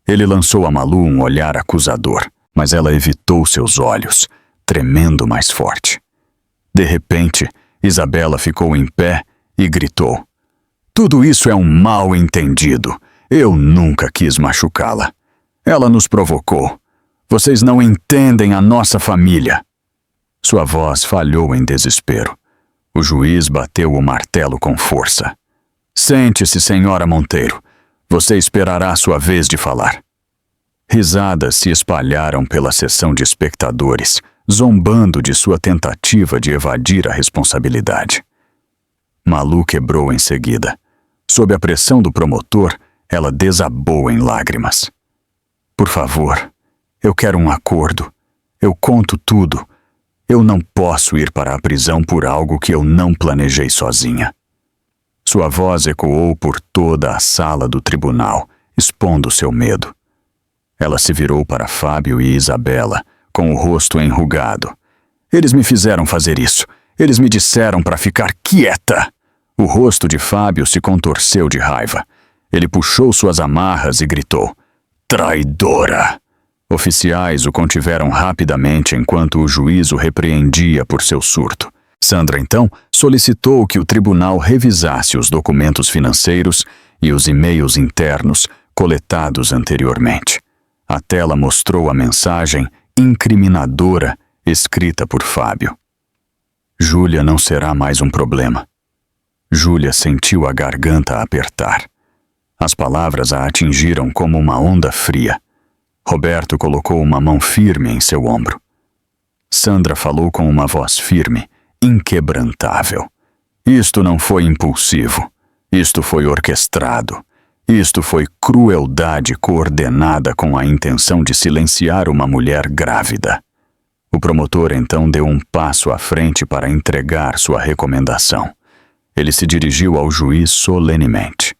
Ele lançou a Malu um olhar acusador, mas ela evitou seus olhos, tremendo mais forte. De repente, Isabela ficou em pé e gritou: "Tudo isso é um mal-entendido. Eu nunca quis machucá-la. Ela nos provocou. Vocês não entendem a nossa família." Sua voz falhou em desespero. O juiz bateu o martelo com força. "Sente-se, senhora Monteiro. Você esperará sua vez de falar." Risadas se espalharam pela sessão de espectadores, zombando de sua tentativa de evadir a responsabilidade. Malu quebrou em seguida. Sob a pressão do promotor, ela desabou em lágrimas. "Por favor, eu quero um acordo. Eu conto tudo. Eu não posso ir para a prisão por algo que eu não planejei sozinha." Sua voz ecoou por toda a sala do tribunal, expondo seu medo. Ela se virou para Fábio e Isabela, com o rosto enrugado. "Eles me fizeram fazer isso. Eles me disseram para ficar quieta." O rosto de Fábio se contorceu de raiva. Ele puxou suas amarras e gritou: "Traidora!" Oficiais o contiveram rapidamente enquanto o juiz o repreendia por seu surto. Sandra, então, solicitou que o tribunal revisasse os documentos financeiros e os e-mails internos coletados anteriormente. A tela mostrou a mensagem incriminadora escrita por Fábio. "Júlia não será mais um problema." Júlia sentiu a garganta apertar. As palavras a atingiram como uma onda fria. Roberto colocou uma mão firme em seu ombro. Sandra falou com uma voz firme, inquebrantável. "Isto não foi impulsivo. Isto foi orquestrado. Isto foi crueldade coordenada com a intenção de silenciar uma mulher grávida." O promotor então deu um passo à frente para entregar sua recomendação. Ele se dirigiu ao juiz solenemente.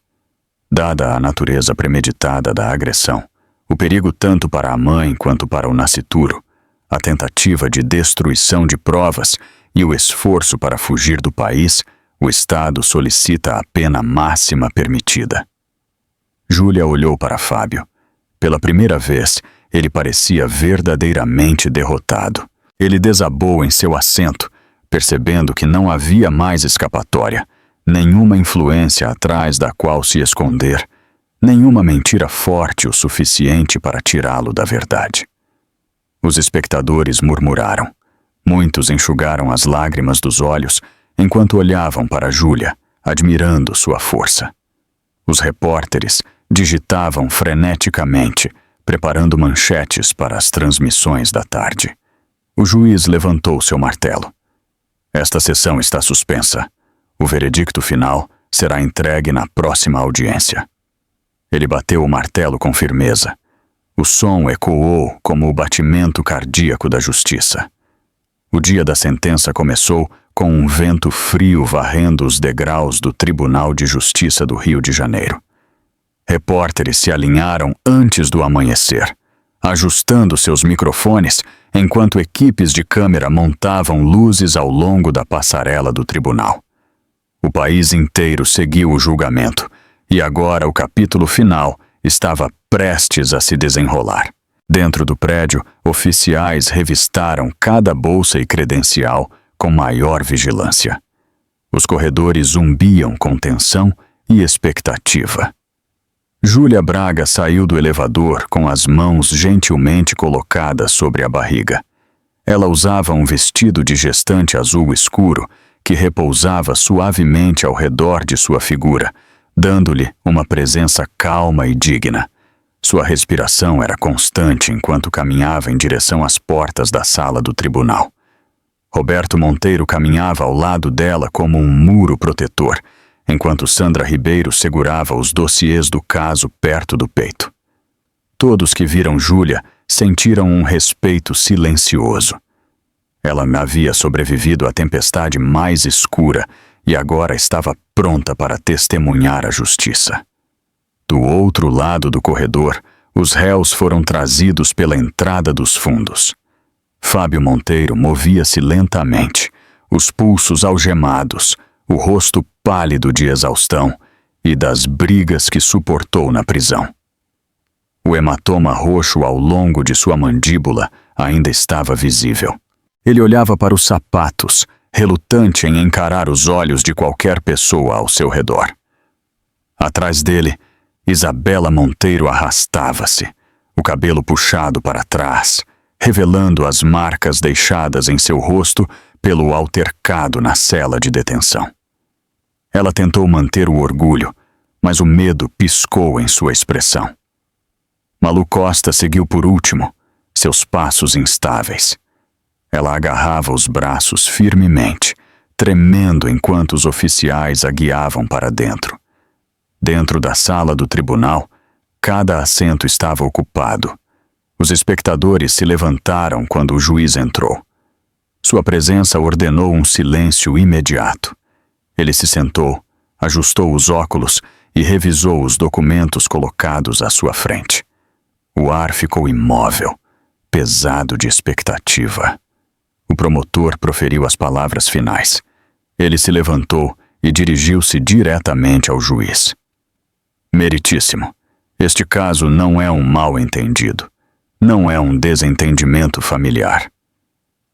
Dada a natureza premeditada da agressão, o perigo tanto para a mãe quanto para o nascituro, a tentativa de destruição de provas e o esforço para fugir do país, o Estado solicita a pena máxima permitida. Júlia olhou para Fábio. Pela primeira vez, ele parecia verdadeiramente derrotado. Ele desabou em seu assento, percebendo que não havia mais escapatória, nenhuma influência atrás da qual se esconder, nenhuma mentira forte o suficiente para tirá-lo da verdade. Os espectadores murmuraram. Muitos enxugaram as lágrimas dos olhos enquanto olhavam para Júlia, admirando sua força. Os repórteres digitavam freneticamente, preparando manchetes para as transmissões da tarde. O juiz levantou seu martelo. "Esta sessão está suspensa. O veredicto final será entregue na próxima audiência." Ele bateu o martelo com firmeza. O som ecoou como o batimento cardíaco da justiça. O dia da sentença começou com um vento frio varrendo os degraus do Tribunal de Justiça do Rio de Janeiro. Repórteres se alinharam antes do amanhecer, ajustando seus microfones enquanto equipes de câmera montavam luzes ao longo da passarela do tribunal. O país inteiro seguiu o julgamento, e agora o capítulo final estava prestes a se desenrolar. Dentro do prédio, oficiais revistaram cada bolsa e credencial com maior vigilância. Os corredores zumbiam com tensão e expectativa. Júlia Braga saiu do elevador com as mãos gentilmente colocadas sobre a barriga. Ela usava um vestido de gestante azul escuro que repousava suavemente ao redor de sua figura, dando-lhe uma presença calma e digna. Sua respiração era constante enquanto caminhava em direção às portas da sala do tribunal. Roberto Monteiro caminhava ao lado dela como um muro protetor, enquanto Sandra Ribeiro segurava os dossiês do caso perto do peito. Todos que viram Júlia sentiram um respeito silencioso. Ela havia sobrevivido à tempestade mais escura e agora estava pronta para testemunhar a justiça. Do outro lado do corredor, os réus foram trazidos pela entrada dos fundos. Fábio Monteiro movia-se lentamente, os pulsos algemados, o rosto pálido de exaustão e das brigas que suportou na prisão. O hematoma roxo ao longo de sua mandíbula ainda estava visível. Ele olhava para os sapatos, relutante em encarar os olhos de qualquer pessoa ao seu redor. Atrás dele, Isabela Monteiro arrastava-se, o cabelo puxado para trás, revelando as marcas deixadas em seu rosto pelo altercado na cela de detenção. Ela tentou manter o orgulho, mas o medo piscou em sua expressão. Malu Costa seguiu por último, seus passos instáveis. Ela agarrava os braços firmemente, tremendo enquanto os oficiais a guiavam para dentro. Dentro da sala do tribunal, cada assento estava ocupado. Os espectadores se levantaram quando o juiz entrou. Sua presença ordenou um silêncio imediato. Ele se sentou, ajustou os óculos e revisou os documentos colocados à sua frente. O ar ficou imóvel, pesado de expectativa. O promotor proferiu as palavras finais. Ele se levantou e dirigiu-se diretamente ao juiz. Meritíssimo, este caso não é um mal-entendido. Não é um desentendimento familiar.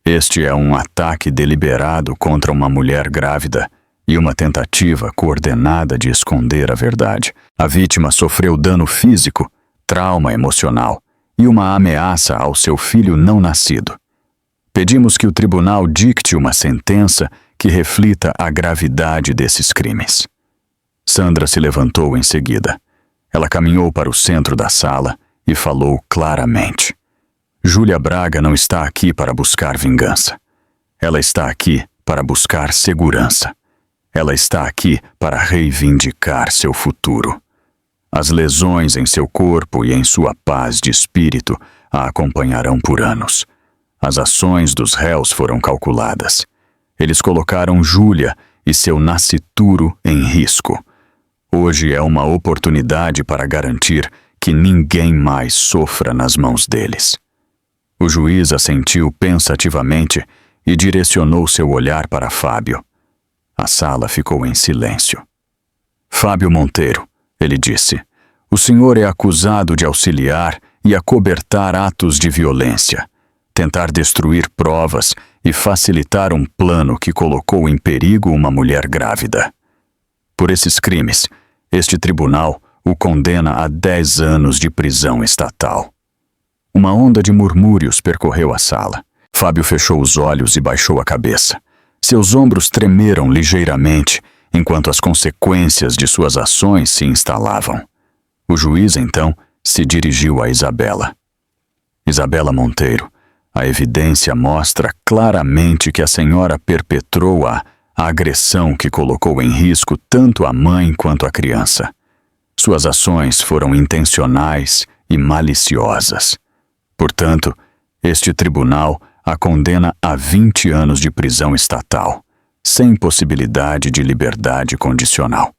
Este é um ataque deliberado contra uma mulher grávida e uma tentativa coordenada de esconder a verdade. A vítima sofreu dano físico, trauma emocional e uma ameaça ao seu filho não nascido. Pedimos que o tribunal dicte uma sentença que reflita a gravidade desses crimes. Sandra se levantou em seguida. Ela caminhou para o centro da sala e falou claramente. Júlia Braga não está aqui para buscar vingança. Ela está aqui para buscar segurança. Ela está aqui para reivindicar seu futuro. As lesões em seu corpo e em sua paz de espírito a acompanharão por anos. As ações dos réus foram calculadas. Eles colocaram Júlia e seu nascituro em risco. Hoje é uma oportunidade para garantir que ninguém mais sofra nas mãos deles. O juiz assentiu pensativamente e direcionou seu olhar para Fábio. A sala ficou em silêncio. Fábio Monteiro, ele disse, o senhor é acusado de auxiliar e acobertar atos de violência, tentar destruir provas e facilitar um plano que colocou em perigo uma mulher grávida. Por esses crimes, este tribunal o condena a 10 anos de prisão estatal. Uma onda de murmúrios percorreu a sala. Fábio fechou os olhos e baixou a cabeça. Seus ombros tremeram ligeiramente enquanto as consequências de suas ações se instalavam. O juiz, então, se dirigiu a Isabela. Isabela Monteiro, a evidência mostra claramente que a senhora perpetrou a agressão que colocou em risco tanto a mãe quanto a criança. Suas ações foram intencionais e maliciosas. Portanto, este tribunal a condena a 20 anos de prisão estatal, sem possibilidade de liberdade condicional.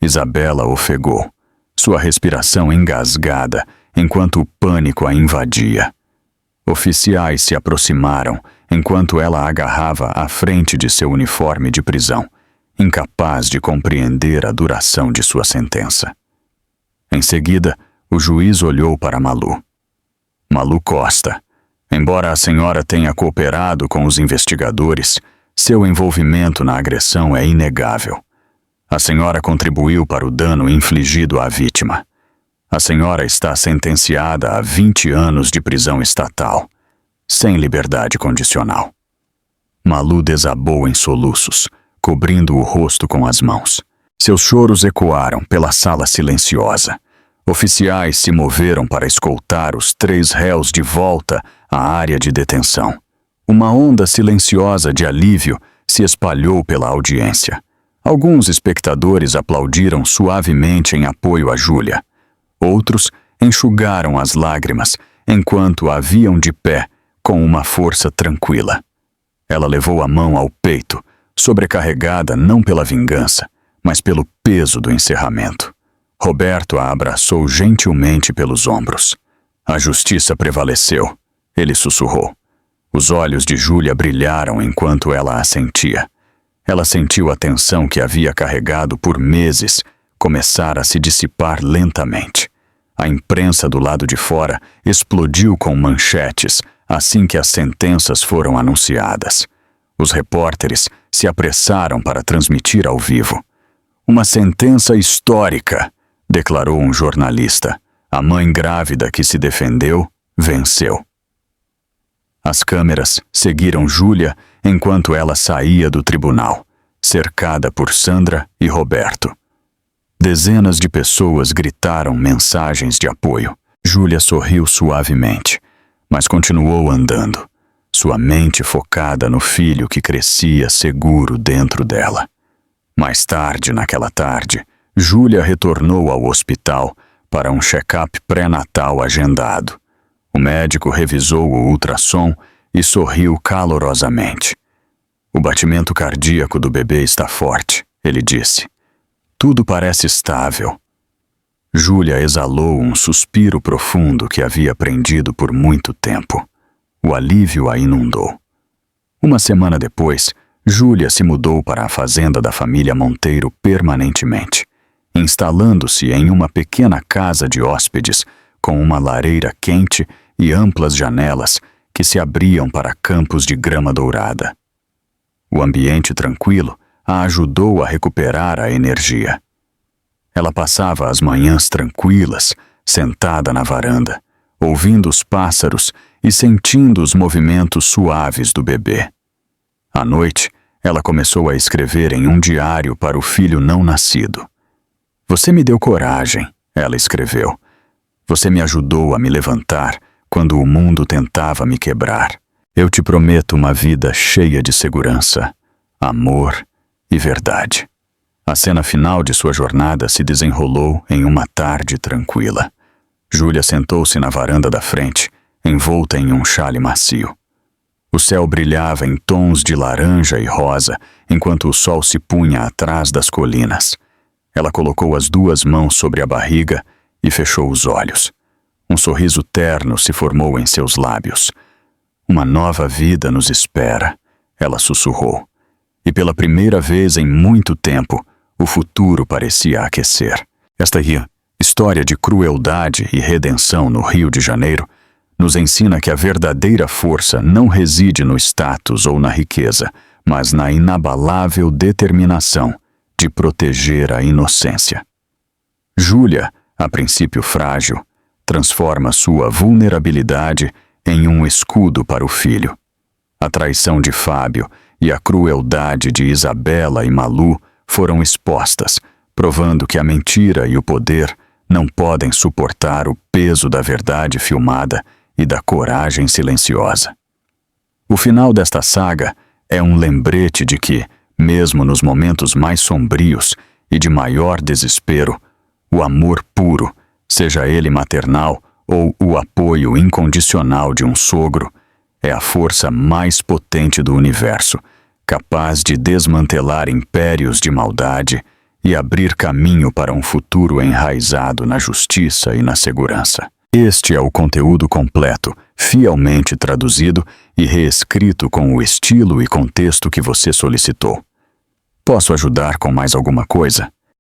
Isabela ofegou, sua respiração engasgada enquanto o pânico a invadia. Oficiais se aproximaram enquanto ela agarrava a frente de seu uniforme de prisão, incapaz de compreender a duração de sua sentença. Em seguida, o juiz olhou para Malu. Malu Costa, embora a senhora tenha cooperado com os investigadores, seu envolvimento na agressão é inegável. A senhora contribuiu para o dano infligido à vítima. A senhora está sentenciada a 20 anos de prisão estatal, sem liberdade condicional. Malu desabou em soluços, cobrindo o rosto com as mãos. Seus choros ecoaram pela sala silenciosa. Oficiais se moveram para escoltar os 3 réus de volta à área de detenção. Uma onda silenciosa de alívio se espalhou pela audiência. Alguns espectadores aplaudiram suavemente em apoio a Júlia. Outros enxugaram as lágrimas enquanto a viam de pé com uma força tranquila. Ela levou a mão ao peito, sobrecarregada não pela vingança, mas pelo peso do encerramento. Roberto a abraçou gentilmente pelos ombros. A justiça prevaleceu, ele sussurrou. Os olhos de Júlia brilharam enquanto ela assentia. Ela sentiu a tensão que havia carregado por meses começar a se dissipar lentamente. A imprensa do lado de fora explodiu com manchetes assim que as sentenças foram anunciadas. Os repórteres se apressaram para transmitir ao vivo. Uma sentença histórica, declarou um jornalista. A mãe grávida que se defendeu, venceu. As câmeras seguiram Júlia enquanto ela saía do tribunal, cercada por Sandra e Roberto. Dezenas de pessoas gritaram mensagens de apoio. Júlia sorriu suavemente, mas continuou andando, sua mente focada no filho que crescia seguro dentro dela. Mais tarde, naquela tarde, Júlia retornou ao hospital para um check-up pré-natal agendado. O médico revisou o ultrassom e sorriu calorosamente. O batimento cardíaco do bebê está forte, ele disse. Tudo parece estável. Júlia exalou um suspiro profundo que havia prendido por muito tempo. O alívio a inundou. Uma semana depois, Júlia se mudou para a fazenda da família Monteiro permanentemente, instalando-se em uma pequena casa de hóspedes com uma lareira quente e amplas janelas que se abriam para campos de grama dourada. O ambiente tranquilo a ajudou a recuperar a energia. Ela passava as manhãs tranquilas, sentada na varanda, ouvindo os pássaros e sentindo os movimentos suaves do bebê. À noite, ela começou a escrever em um diário para o filho não nascido. Você me deu coragem, ela escreveu. Você me ajudou a me levantar quando o mundo tentava me quebrar. Eu te prometo uma vida cheia de segurança, amor e verdade. A cena final de sua jornada se desenrolou em uma tarde tranquila. Júlia sentou-se na varanda da frente, envolta em um xale macio. O céu brilhava em tons de laranja e rosa, enquanto o sol se punha atrás das colinas. Ela colocou as duas mãos sobre a barriga e fechou os olhos. Um sorriso terno se formou em seus lábios. Uma nova vida nos espera, ela sussurrou. E pela primeira vez em muito tempo, o futuro parecia aquecer. Esta história de crueldade e redenção no Rio de Janeiro nos ensina que a verdadeira força não reside no status ou na riqueza, mas na inabalável determinação de proteger a inocência. Júlia, a princípio frágil, transforma sua vulnerabilidade em um escudo para o filho. A traição de Fábio e a crueldade de Isabela e Malu foram expostas, provando que a mentira e o poder não podem suportar o peso da verdade filmada e da coragem silenciosa. O final desta saga é um lembrete de que, mesmo nos momentos mais sombrios e de maior desespero, o amor puro, seja ele maternal ou o apoio incondicional de um sogro, é a força mais potente do universo, capaz de desmantelar impérios de maldade e abrir caminho para um futuro enraizado na justiça e na segurança. Este é o conteúdo completo, fielmente traduzido e reescrito com o estilo e contexto que você solicitou. Posso ajudar com mais alguma coisa?